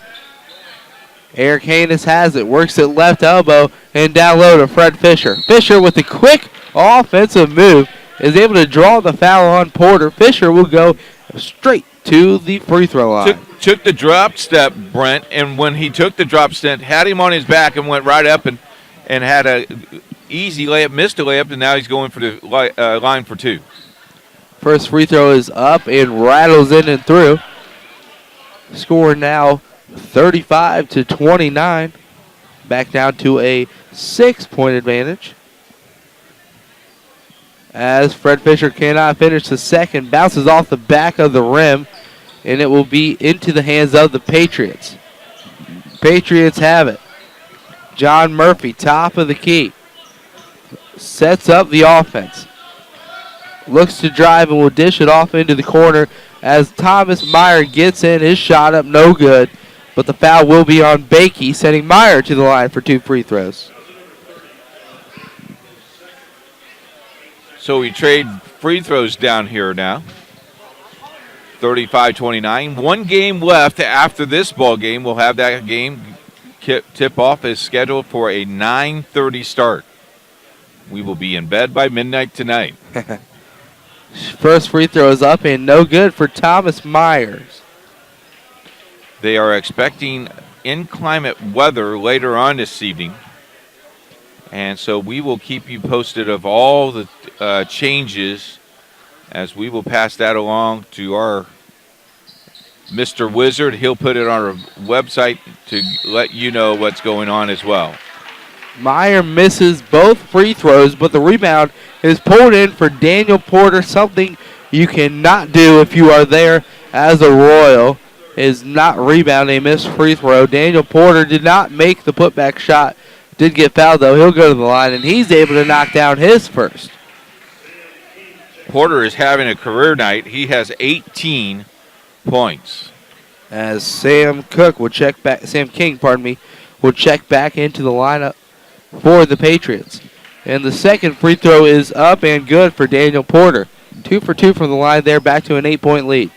Eric Haynes has it, works at left elbow, and down low to Fred Fisher. Fisher with a quick offensive move is able to draw the foul on Porter. Fisher will go straight to the free throw line. Took the drop step, Brent, and when he took the drop step, had him on his back and went right up and had a easy layup, missed a layup, and now he's going for the line for two. First free throw is up and rattles in and through. Score now 35-29. Back down to a 6-point advantage. As Fred Fisher cannot finish the second, bounces off the back of the rim, and it will be into the hands of the Patriots. Patriots have it. John Murphy, top of the key, sets up the offense. Looks to drive and will dish it off into the corner as Thomas Meyer gets in. His shot up, no good, but the foul will be on Bakey, sending Meyer to the line for 2 free throws. So we trade free throws down here now. 35-29. 1 game left after this ball game. We'll have that game tip-off is scheduled for a 9:30 start. We will be in bed by midnight tonight. First free throw is up and no good for Thomas Myers. They are expecting inclement weather later on this evening. And so we will keep you posted of all the changes as we will pass that along to our Mr. Wizard. He'll put it on our website to let you know what's going on as well. Meyer misses both free throws, but the rebound is pulled in for Daniel Porter, something you cannot do if you are there as a Royal, is not rebound a missed free throw. Daniel Porter did not make the putback shot, did get fouled though. He'll go to the line, and he's able to knock down his first. Porter is having a career night. He has 18 points. As Sam King, will check back into the lineup for the Patriots. And the second free throw is up and good for Daniel Porter. 2 for 2 from the line there, back to an 8-point lead.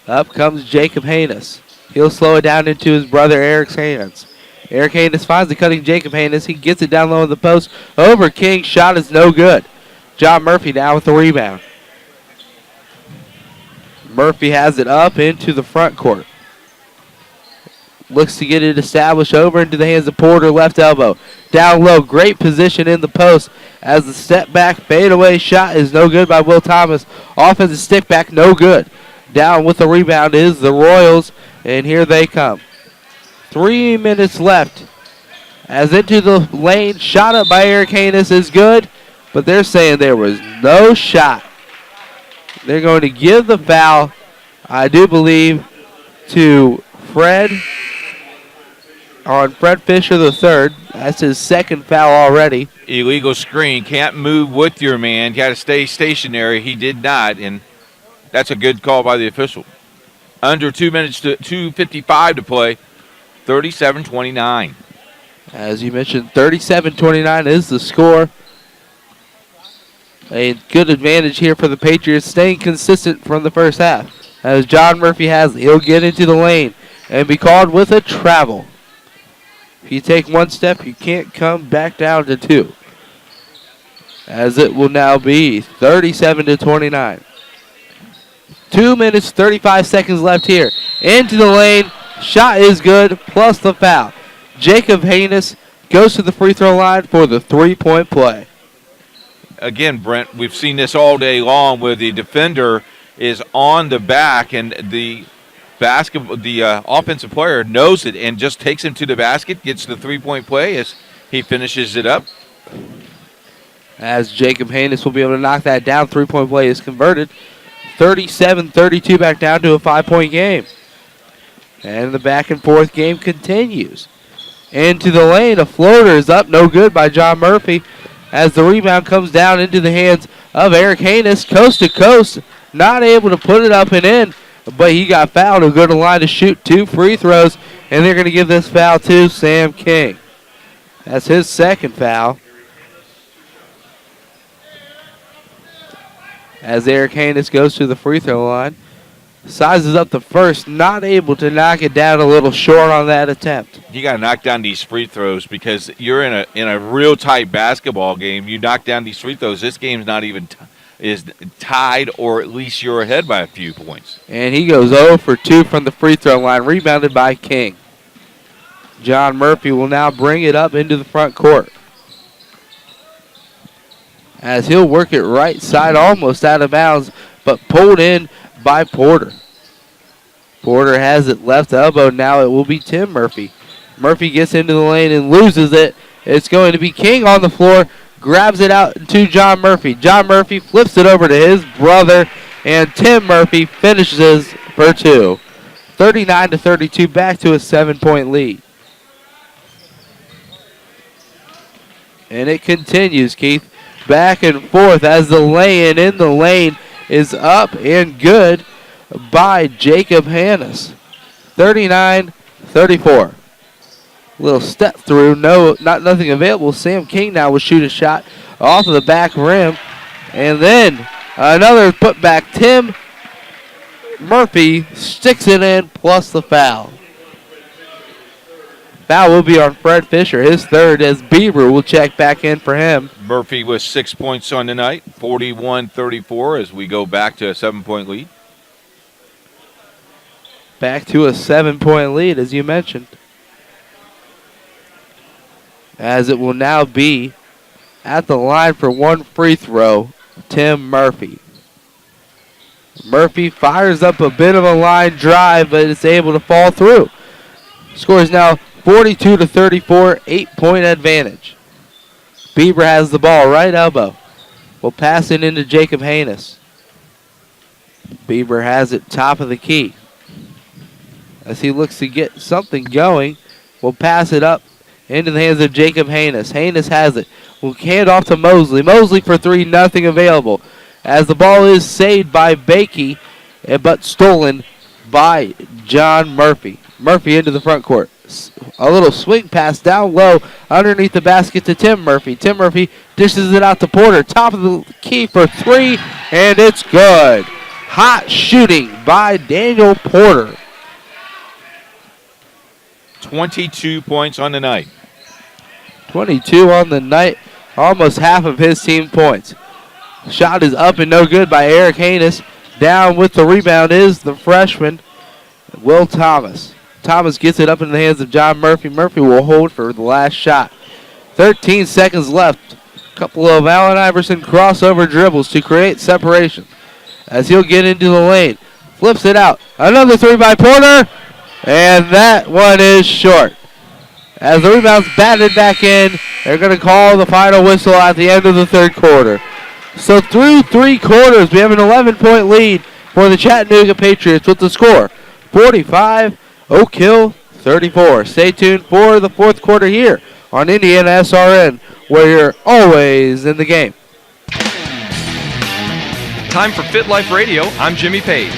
Up comes Jacob Haynes. He'll slow it down into his brother Eric's hands. Eric Haynes finds the cutting Jacob Haynes. He gets it down low in the post. Over King. Shot is no good. John Murphy now with the rebound. Murphy has it up into the front court. Looks to get it established over into the hands of Porter, left elbow. Down low, great position in the post as the step back fadeaway shot is no good by Will Thomas. Offensive stick back, no good. Down with the rebound is the Royals, and here they come. 3 minutes left. As into the lane, shot up by Eric Haynes is good, but they're saying there was no shot. They're going to give the foul, I do believe, to Fred Fisher III. That's his second foul already. Illegal screen. Can't move with your man. Got to stay stationary. He did not, and that's a good call by the official. Under 2 minutes to 2:55 to play. 37-29. As you mentioned, 37-29 is the score. A good advantage here for the Patriots, staying consistent from the first half. As John Murphy has it, he'll get into the lane and be called with a travel. If you take one step, you can't come back down to 2. As it will now be 37-29. 2 minutes, 35 seconds left here. Into the lane. Shot is good, plus the foul. Jacob Haynes goes to the free throw line for the 3-point play. Again, Brent, we've seen this all day long where the defender is on the back and the offensive player knows it and just takes him to the basket, gets the 3-point play as he finishes it up. As Jacob Haynes will be able to knock that down, 3-point play is converted. 37-32 back down to a 5-point game. And the back and forth game continues. Into the lane, a floater is up, no good by John Murphy. As the rebound comes down into the hands of Eric Haynes, coast to coast, not able to put it up and in. but he got fouled. He'll go to the line to shoot 2 free throws, and they're going to give this foul to Sam King. That's his second foul. As Eric Haynes goes to the free throw line. Sizes up the first, not able to knock it down, a little short on that attempt. You got to knock down these free throws because you're in a real tight basketball game. You knock down these free throws. This game's not even is tied, or at least you're ahead by a few points. And he goes 0 for 2 from the free throw line, rebounded by King. John Murphy will now bring it up into the front court, as he'll work it right side, almost out of bounds, but pulled in by Porter. Porter has it left elbow. Now it will be Tim Murphy. Murphy gets into the lane and loses it. It's going to be King on the floor. Grabs it out to John Murphy. John Murphy flips it over to his brother, and Tim Murphy finishes for 2. 39-32, back to a 7-point lead. And it continues, Keith. Back and forth as the lay-in in the lane is up and good by Jacob Hannes. 39-34. Little step through, nothing available. Sam King now will shoot a shot off of the back rim. And then another putback. Tim Murphy sticks it in, plus the foul. Foul will be on Fred Fisher, his third, as Bieber will check back in for him. Murphy with 6 points on the night, 41-34 as we go back to a 7-point lead. Back to a 7-point lead, as you mentioned. As it will now be at the line for 1 free throw, Tim Murphy. Murphy fires up a bit of a line drive, but it's able to fall through. Score is now 42-34, 8-point advantage. Bieber has the ball, right elbow. Will pass it into Jacob Hannes. Bieber has it top of the key. As he looks to get something going, will pass it up into the hands of Jacob Hannes. Hannes has it. Will hand off to Mosley. Mosley for 3, nothing available. As the ball is saved by Bakey, but stolen by John Murphy. Murphy into the front court. A little swing pass down low underneath the basket to Tim Murphy. Tim Murphy dishes it out to Porter. Top of the key for 3, and it's good. Hot shooting by Daniel Porter. 22 points on the night. 22 on the night, almost half of his team points. Shot is up and no good by Eric Haynes. Down with the rebound is the freshman, Will Thomas. Thomas gets it up in the hands of John Murphy. Murphy will hold for the last shot. 13 seconds left. A couple of Allen Iverson crossover dribbles to create separation. As he'll get into the lane. Flips it out. Another 3 by Porter. And that one is short. As the rebound's batted back in, they're going to call the final whistle at the end of the third quarter. So through 3 quarters, we have an 11-point lead for the Chattanooga Patriots with the score 45, Oakhill 34. Stay tuned for the fourth quarter here on Indiana SRN, where you're always in the game. Time for Fit Life Radio. I'm Jimmy Page.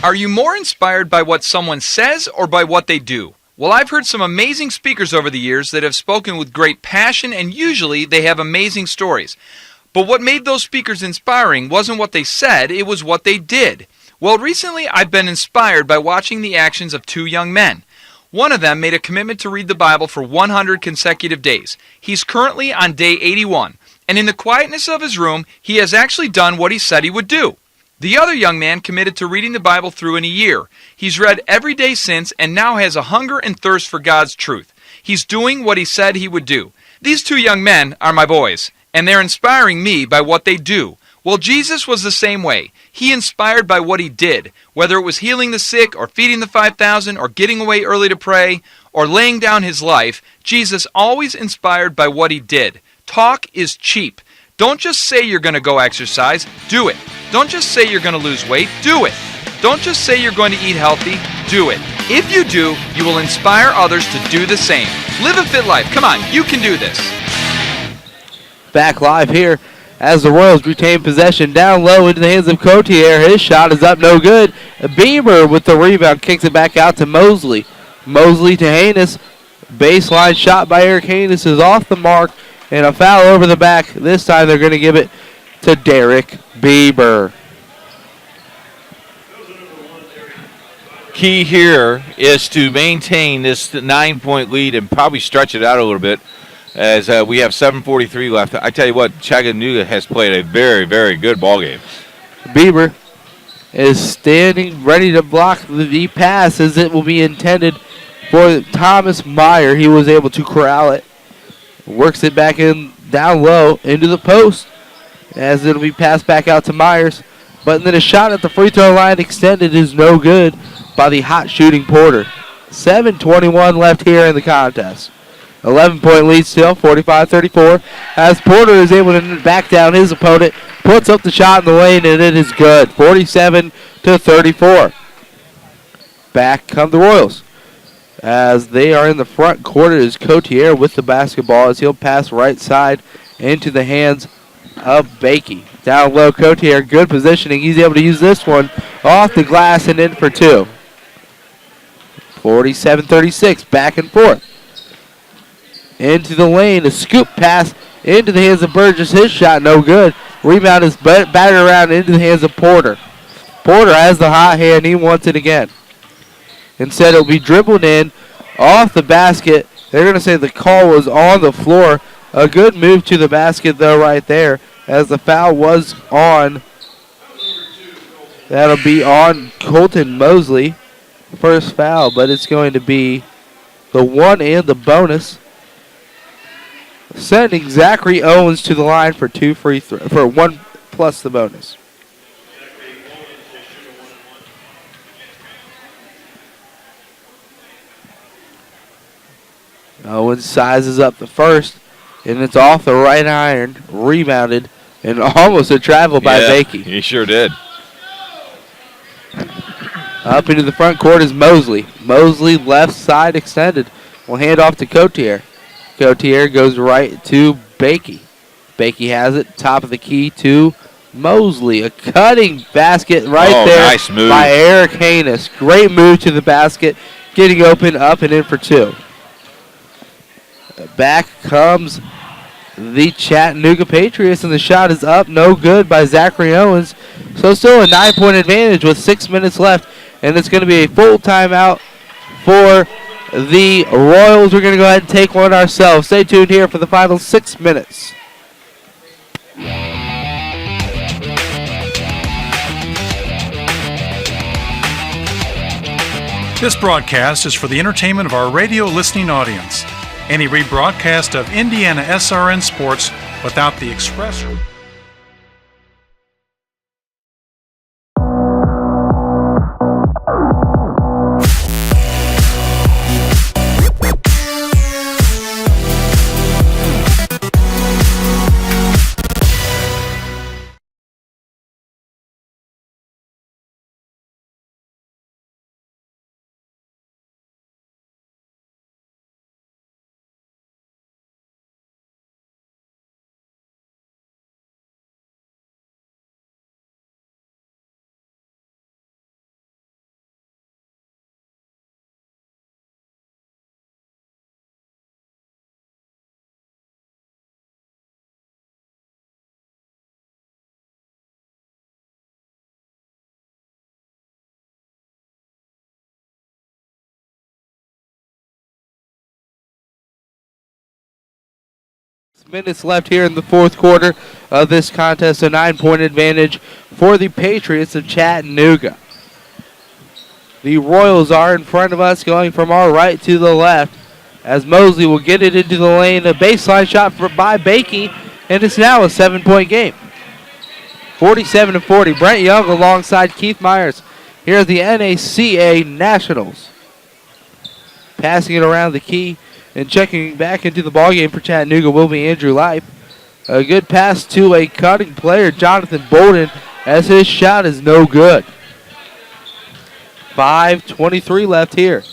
Are you more inspired by what someone says or by what they do? Well, I've heard some amazing speakers over the years that have spoken with great passion, and usually they have amazing stories. But what made those speakers inspiring wasn't what they said, it was what they did. Well, recently I've been inspired by watching the actions of 2 young men. One of them made a commitment to read the Bible for 100 consecutive days. He's currently on day 81, and in the quietness of his room, he has actually done what he said he would do. The other young man committed to reading the Bible through in a year. He's read every day since and now has a hunger and thirst for God's truth. He's doing what he said he would do. These 2 young men are my boys, and they're inspiring me by what they do. Well, Jesus was the same way. He inspired by what he did, whether it was healing the sick or feeding the 5,000 or getting away early to pray or laying down his life. Jesus always inspired by what he did. Talk is cheap. Don't just say you're going to go exercise, do it. Don't just say you're going to lose weight, do it. Don't just say you're going to eat healthy, do it. If you do, you will inspire others to do the same. Live a fit life. Come on, you can do this. Back live here as the Royals retain possession down low into the hands of Cotier. His shot is up, no good. Bieber with the rebound kicks it back out to Mosley. Mosley to Haynes. Baseline shot by Eric Haynes is off the mark, and a foul over the back. This time they're going to give it to Derek Bieber. Key here is to maintain this 9-point lead and probably stretch it out a little bit, as we have 7:43 left. I tell you what, Chattanooga has played a very, very good ball game. Bieber is standing ready to block the pass as it will be intended for Thomas Meyer. He was able to corral it. Works it back in down low into the post as it'll be passed back out to Myers. But then a shot at the free throw line extended is no good by the hot shooting Porter. 7:21 left here in the contest. 11-point lead still, 45-34. As Porter is able to back down his opponent, puts up the shot in the lane, and it is good. 47-34. Back come the Royals. As they are in the front court, it is Cotier with the basketball as he'll pass right side into the hands of Bakey. Down low, Cotier, good positioning. He's able to use this one off the glass and in for two. 47-36, back and forth. Into the lane, a scoop pass into the hands of Burgess. His shot no good. Rebound is batted around into the hands of Porter. Porter has the hot hand. He wants it again. Instead, it'll be dribbled in off the basket. They're going to say the call was on the floor. A good move to the basket, though, right there, as the foul was on. That'll be on Colton Mosley. First foul, but it's going to be the one and the bonus. Sending Zachary Owens to the line for two free throws, for one plus the bonus. Owens sizes up the first, and it's off the right iron, rebounded, and almost a travel by Bakey. He sure did. Up into the front court is Mosley. Mosley left side extended. Will hand off to Cotier. Cotier goes right to Bakey. Bakey has it, top of the key to Mosley. A cutting basket right there nice move by Eric Haynes. Great move to the basket, getting open, up and in for two. Back comes the Chattanooga Patriots, and the shot is up, no good by Zachary Owens. So still a 9-point advantage with 6 minutes left, and it's going to be a full timeout for the Royals. We're going to go ahead and take one ourselves. Stay tuned here for the final 6 minutes. This broadcast is for the entertainment of our radio listening audience. Any rebroadcast of Indiana SRN sports without the express. Minutes left here in the fourth quarter of this contest. A 9-point advantage for the Patriots of Chattanooga. The Royals are in front of us, going from our right to the left, as Mosley will get it into the lane. A baseline shot by Bakey, and it's now a 7-point game. 47-40. Brent Young alongside Keith Myers here at the NACA Nationals. Passing it around the key. And checking back into the ballgame for Chattanooga will be Andrew Lipe. A good pass to a cutting player, Jonathan Bolden, as his shot is no good. 5:23 left here.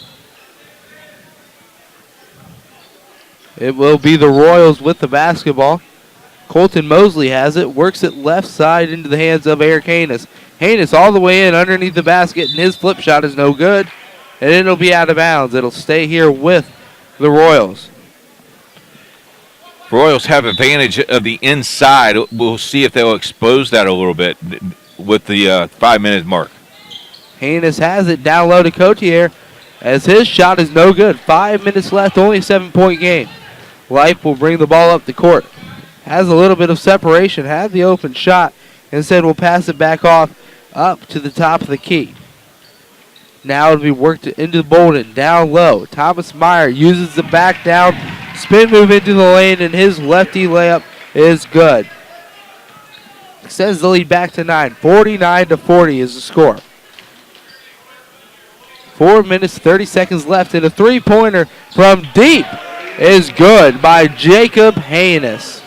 It will be the Royals with the basketball. Colton Mosley has it, works it left side into the hands of Eric Haynes. Haynes all the way in underneath the basket, and his flip shot is no good, and it'll be out of bounds. It'll stay here with the Royals. Royals have advantage of the inside. We'll see if they'll expose that a little bit with the 5-minute mark. Haynes has it down low to Cotier as his shot is no good. 5 minutes left, only a 7-point game. Life will bring the ball up the court. Has a little bit of separation, had the open shot. Instead, will pass it back off up to the top of the key. Now it'll be worked into Bolden, down low. Thomas Meyer uses the back down spin move into the lane, and his lefty layup is good. Extends the lead back to 9. 49-40 is the score. 4 minutes, 30 seconds left, and a three-pointer from deep is good by Jacob Haynes.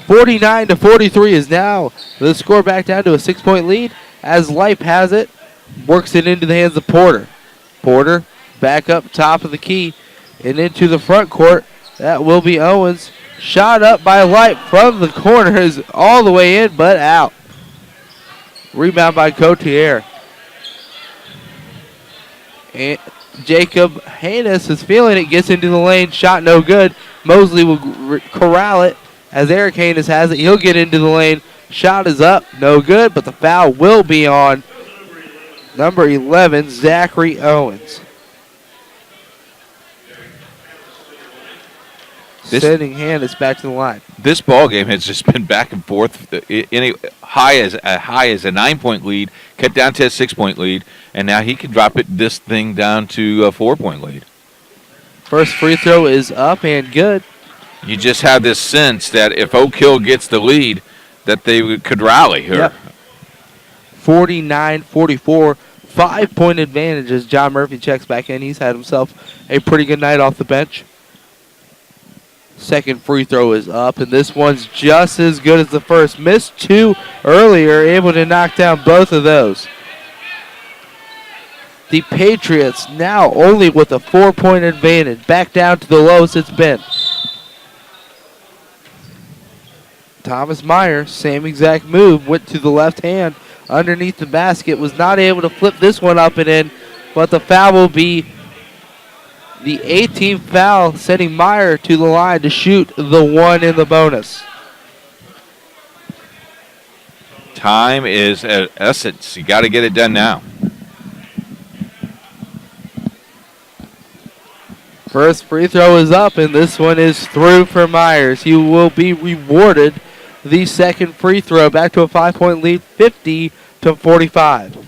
49-43 is now the score, back down to a 6-point lead as Life has it. Works it into the hands of Porter. Porter back up top of the key and into the front court. That will be Owens. Shot up by Light from the corner is all the way in but out. Rebound by Cotier. And Jacob Haynes is feeling it, gets into the lane, shot no good. Mosley will corral it as Eric Haynes has it. He'll get into the lane. Shot is up, no good, but the foul will be on number 11, Zachary Owens. Sending Hannes back to the line. This ball game has just been back and forth. As high as a 9-point lead, cut down to a 6-point lead, and now he can drop this thing down to a 4-point lead. First free throw is up and good. You just have this sense that if Oakhill gets the lead, that they could rally here. Yep. 49-44, 5-point advantage as John Murphy checks back in. He's had himself a pretty good night off the bench. Second free throw is up, and this one's just as good as the first. Missed 2 earlier, able to knock down both of those. The Patriots now only with a 4-point advantage, back down to the lowest it's been. Thomas Meyer, same exact move, went to the left hand underneath the basket, was not able to flip this one up and in, but the foul will be the 18th foul, sending Meyer to the line to shoot the one in the bonus. Time is at essence. You got to get it done now. First free throw is up, and this one is through for Myers. He will be rewarded the second free throw, back to a 5-point lead, 50-45.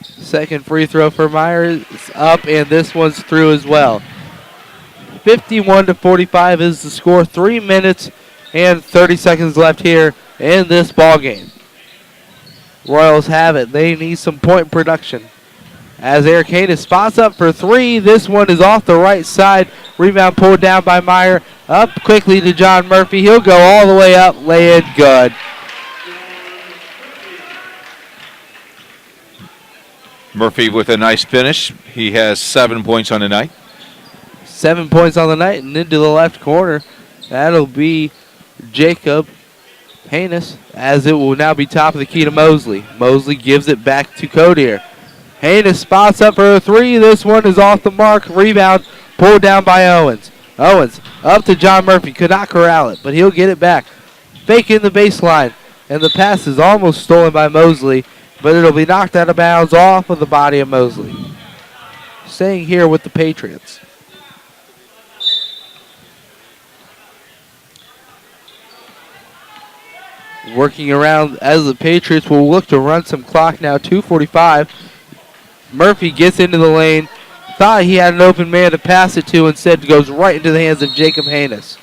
Second free throw for Myers is up, and this one's through as well. 51-45 is the score. 3 minutes and 30 seconds left here in this ball game. Royals have it. They need some point production. As Eric Haynes spots up for 3, this one is off the right side. Rebound pulled down by Meyer. Up quickly to John Murphy. He'll go all the way up, lay it good. Murphy with a nice finish. He has 7 points on the night. 7 points on the night, and into the left corner. That'll be Jacob Haynes, as it will now be top of the key to Mosley. Mosley gives it back to Cotier. Haynes spots up for a 3. This one is off the mark. Rebound pulled down by Owens. Owens up to John Murphy. Could not corral it, but he'll get it back. Fake in the baseline, and the pass is almost stolen by Mosley, but it'll be knocked out of bounds off of the body of Mosley. Staying here with the Patriots. Working around as the Patriots will look to run some clock now. 2:45. Murphy gets into the lane. Thought he had an open man to pass it to. Instead, goes right into the hands of Jacob Haynes.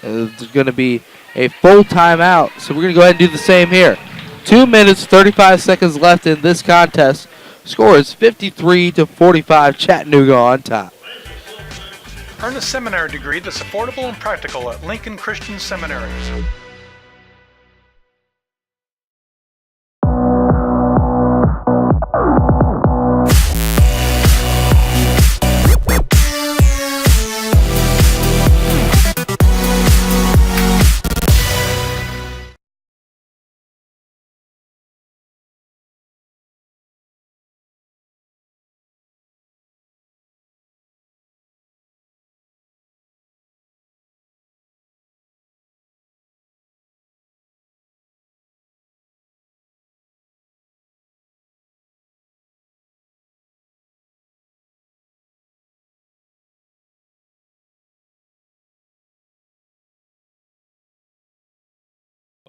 There's going to be a full timeout, so we're going to go ahead and do the same here. 2 minutes, 35 seconds left in this contest. Score is 53-45. Chattanooga on top. Earn a seminary degree that's affordable and practical at Lincoln Christian Seminaries.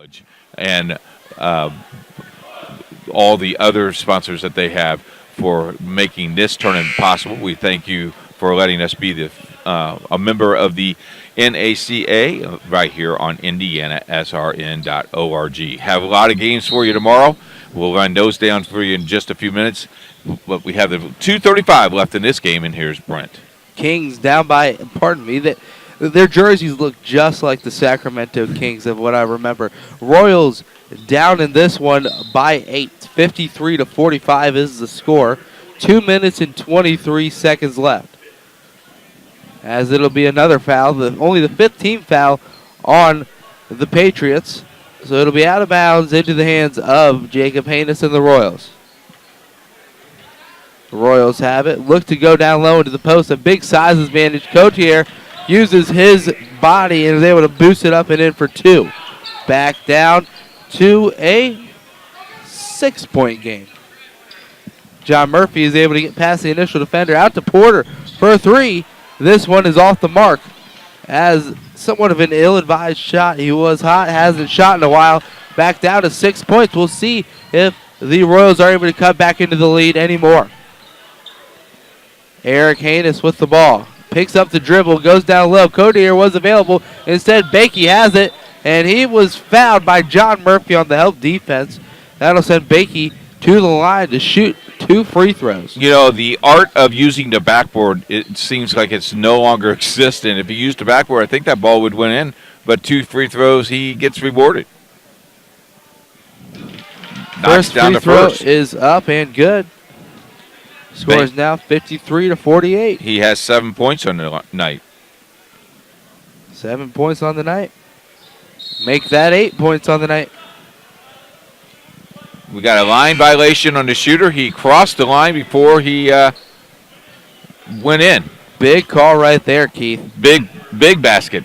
College and all the other sponsors that they have for making this tournament possible. We thank you for letting us be a member of the NACA right here on IndianaSRN.org. Have a lot of games for you tomorrow. We'll run those down for you in just a few minutes. But we have the 2:35 left in this game, and here's Brent. Kings down by, their jerseys look just like the Sacramento Kings of what I remember. Royals down in this one by 8. 53-45 is the score. 2 minutes and 23 seconds left. As it'll be another foul, only the 15th foul on the Patriots. So it'll be out of bounds into the hands of Jacob Haynes and the Royals. The Royals have it. Look to go down low into the post. A big size advantage. Cotier uses his body and is able to boost it up and in for 2. Back down to a 6-point game. John Murphy is able to get past the initial defender out to Porter for a 3. This one is off the mark as somewhat of an ill-advised shot. He was hot, hasn't shot in a while. Back down to 6 points. We'll see if the Royals are able to cut back into the lead anymore. Eric Haynes with the ball. Picks up the dribble, goes down low. Cotier was available. Instead, Bakey has it, and he was fouled by John Murphy on the help defense. That'll send Bakey to the line to shoot 2 free throws. You know, the art of using the backboard, it seems like it's no longer existent. If he used the backboard, I think that ball would went in. But 2 free throws, he gets rewarded. First free throw is up and good. Score is now 53-48. He has 7 points on the night. 7 points on the night. Make that 8 points on the night. We got a line violation on the shooter. He crossed the line before he went in. Big call right there, Keith. Big basket.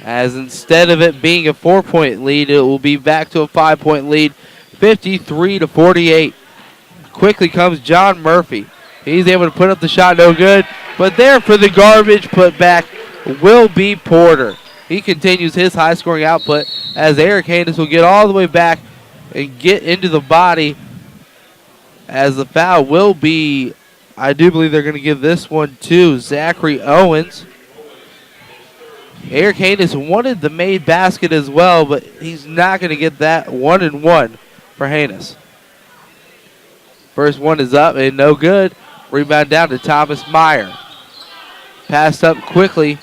As instead of it being a 4-point lead, it will be back to a 5-point lead, 53-48. Quickly comes John Murphy. He's able to put up the shot, no good. But there for the garbage put back will be Porter. He continues his high-scoring output as Eric Haynes will get all the way back and get into the body as the foul will be, I do believe they're going to give this one to Zachary Owens. Eric Haynes wanted the made basket as well, but he's not going to get that 1-and-1 for Haynes. First one is up and no good. Rebound down to Thomas Meyer. Passed up quickly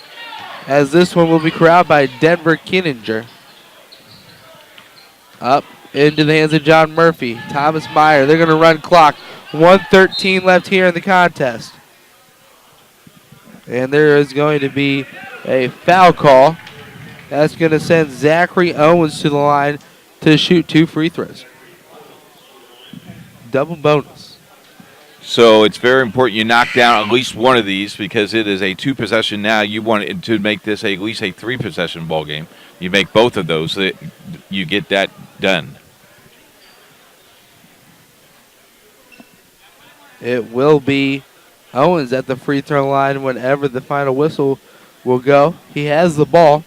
as this one will be corralled by Denver Kinninger. Up into the hands of John Murphy. Thomas Meyer, they're going to run clock. 1:13 left here in the contest. And there is going to be a foul call. That's going to send Zachary Owens to the line to shoot 2 free throws. Double bonus. So it's very important you knock down at least one of these because it is a 2-possession now. You want it to make this at least a 3-possession ball game. You make both of those so that you get that done. It will be Owens at the free throw line whenever the final whistle will go. He has the ball.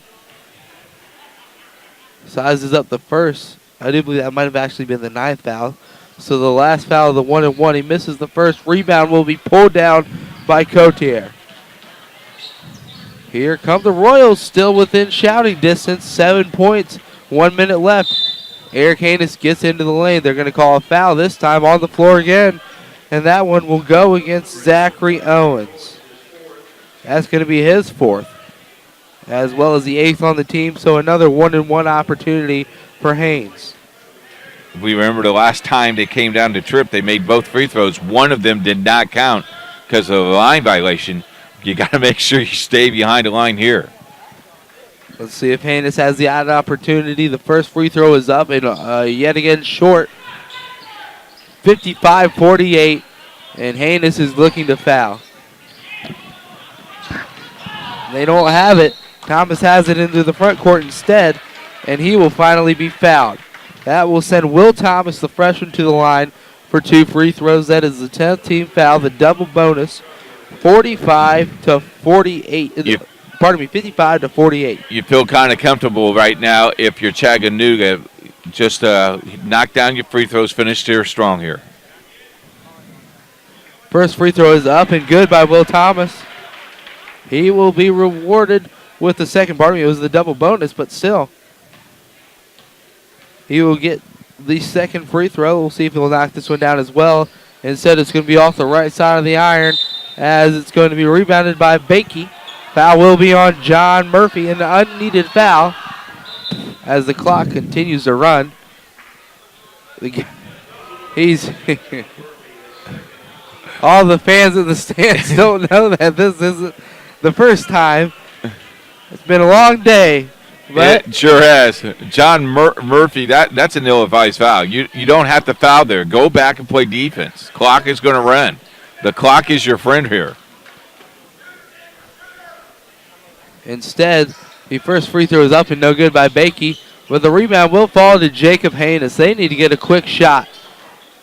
Sizes up the first. I do believe that might have actually been the 9th foul. So the last foul of the 1-and-1. He misses the first. Rebound will be pulled down by Cotier. Here come the Royals, still within shouting distance. 7 points, 1 minute left. Eric Haynes gets into the lane. They're going to call a foul this time on the floor again. And that one will go against Zachary Owens. That's going to be his 4th, as well as the 8th on the team. So another 1-and-1 opportunity for Haynes. If we remember the last time they came down to trip, they made both free throws. One of them did not count because of a line violation. You got to make sure you stay behind the line here. Let's see if Haynes has the added opportunity. The first free throw is up and yet again short. 55-48, and Haynes is looking to foul. They don't have it. Thomas has it into the front court instead, and he will finally be fouled. That will send Will Thomas, the freshman, to the line for 2 free throws. That is the 10th team foul, the double bonus, 55-48. 55-48. You feel kind of comfortable right now if you're Chattanooga just knock down your free throws, finish here strong here. First free throw is up and good by Will Thomas. He will be rewarded with the second. Pardon me, it was the double bonus, but still. He will get the second free throw. We'll see if he'll knock this one down as well. Instead, it's going to be off the right side of the iron as it's going to be rebounded by Bakey. Foul will be on John Murphy, an unneeded foul as the clock continues to run. He's all the fans in the stands don't know that this isn't the first time. It's been a long day. But it sure has. John Murphy, that's an ill-advised foul. You don't have to foul there. Go back and play defense. Clock is going to run. The clock is your friend here. Instead, the first free throw is up and no good by Bakey. But the rebound will fall to Jacob Haynes. They need to get a quick shot.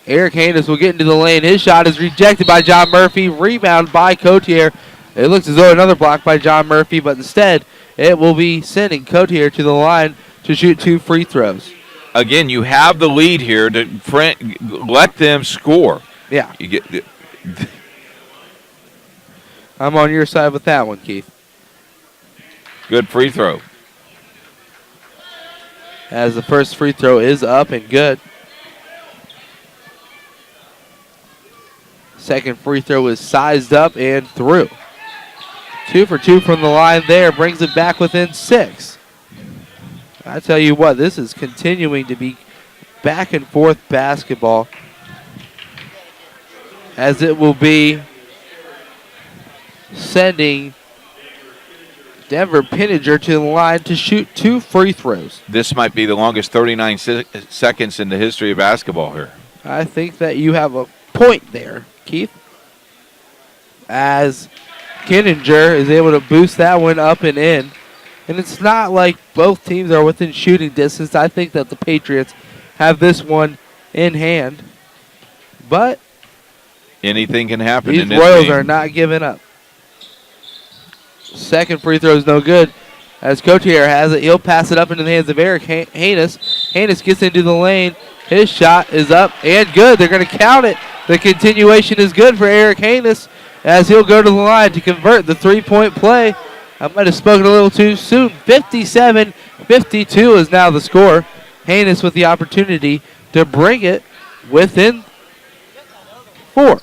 Eric Haynes will get into the lane. His shot is rejected by John Murphy. Rebound by Cotier. It looks as though another block by John Murphy, but instead it will be sending Cotier to the line to shoot 2 free throws. Again, you have the lead here. Let them score. Yeah. I'm on your side with that one, Keith. Good free throw. As the first free throw is up and good. Second free throw is sized up and through. 2 for 2 from the line there. Brings it back within 6. I tell you what, this is continuing to be back and forth basketball. As it will be sending Denver Pinninger to the line to shoot 2 free throws. This might be the longest 39 seconds in the history of basketball here. I think that you have a point there, Keith. As Pinninger is able to boost that one up and in. And it's not like both teams are within shooting distance. I think that the Patriots have this one in hand. But anything can happen these in this Royals game. are not giving up. Second free throw is no good. As Cotier has it, he'll pass it up into the hands of Eric Haynes. Haynes gets into the lane. His shot is up and good. They're going to count it. The continuation is good for Eric Haynes as he'll go to the line to convert the three-point play. I might have spoken a little too soon. 57-52 is now the score. Haynes with the opportunity to bring it within 4.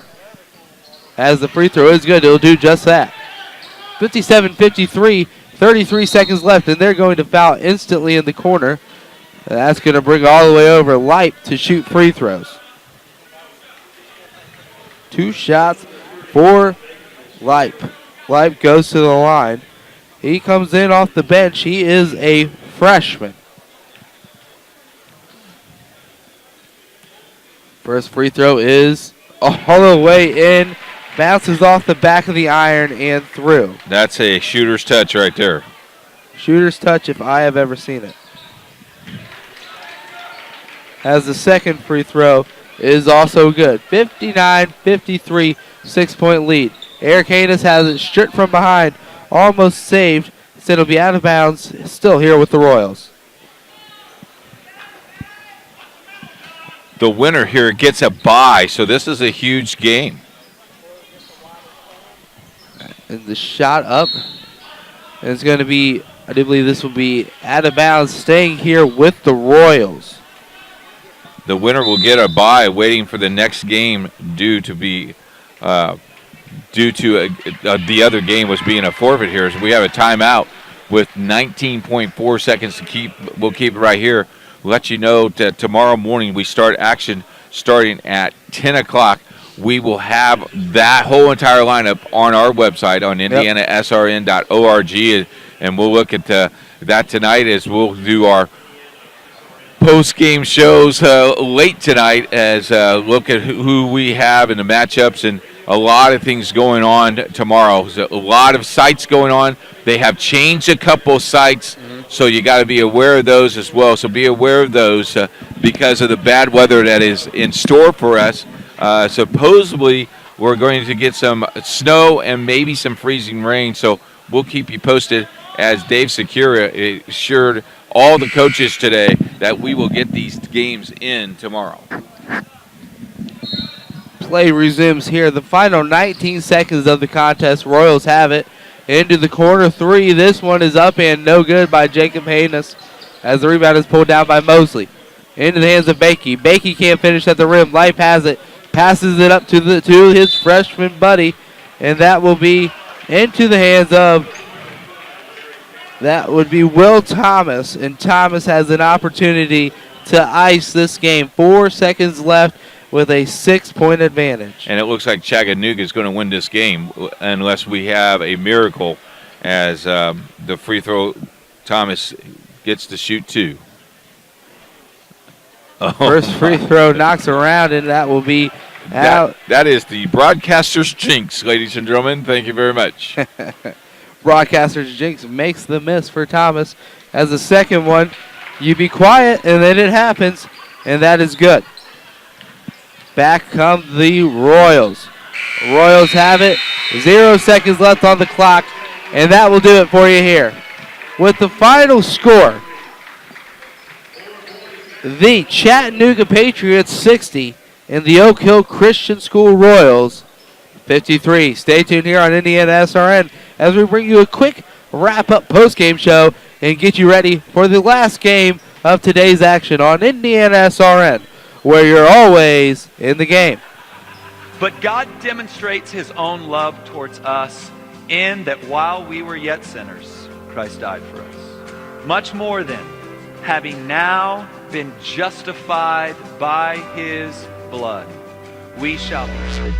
As the free throw is good, it'll do just that. 57-53, 33 seconds left, and they're going to foul instantly in the corner. And that's going to bring all the way over Lipe to shoot free throws. 2 shots for Lipe. Lipe goes to the line. He comes in off the bench. He is a freshman. First free throw is all the way in. Bounces off the back of the iron and through. That's a shooter's touch right there. Shooter's touch if I have ever seen it. As the second free throw is also good. 59-53, 6-point lead. Eric Haynes has it stripped from behind. Almost saved. Instead it'll be out of bounds. Still here with the Royals. The winner here gets a bye, so this is a huge game. And the shot up. And it's going to be, I do believe this will be out of bounds, staying here with the Royals. The winner will get a bye, waiting for the next game due to the other game was being a forfeit here. So we have a timeout with 19.4 seconds to keep. We'll keep it right here. We'll let you know that tomorrow morning we start action starting at 10 o'clock. We will have that whole entire lineup on our website on indianasrn.org, and we'll look at that tonight as we'll do our post-game shows late tonight as look at who we have in the matchups and a lot of things going on tomorrow. There's a lot of sites going on. They have changed a couple sites, so you got to be aware of those as well. So be aware of those because of the bad weather that is in store for us. Supposedly, we're going to get some snow and maybe some freezing rain, so we'll keep you posted as Dave Secura assured all the coaches today that we will get these games in tomorrow. Play resumes here. The final 19 seconds of the contest. Royals have it into the corner three. This one is up and no good by Jacob Haynes as the rebound is pulled down by Mosley. Into the hands of Bakey. Bakey can't finish at the rim. Life has it. Passes it up to his freshman buddy, and that will be into the hands of, that would be Will Thomas, and Thomas has an opportunity to ice this game. 4 seconds left with a 6-point advantage. And it looks like Chattanooga is going to win this game unless we have a miracle as the free throw Thomas gets to shoot 2. First free throw knocks around, and that will be out. That is the broadcaster's jinx, ladies and gentlemen. Thank you very much. Broadcaster's jinx makes the miss for Thomas. As the second one, you be quiet, and then it happens, and that is good. Back come the Royals. Royals have it. 0 seconds left on the clock, and that will do it for you here. With the final score, the Chattanooga Patriots 60 and the Oakhill Christian School Royals 53. Stay tuned here on Indiana SRN as we bring you a quick wrap-up post-game show and get you ready for the last game of today's action on Indiana SRN, where you're always in the game. But God demonstrates his own love towards us in that while we were yet sinners, Christ died for us. Much more than, having now been justified by his blood, we shall be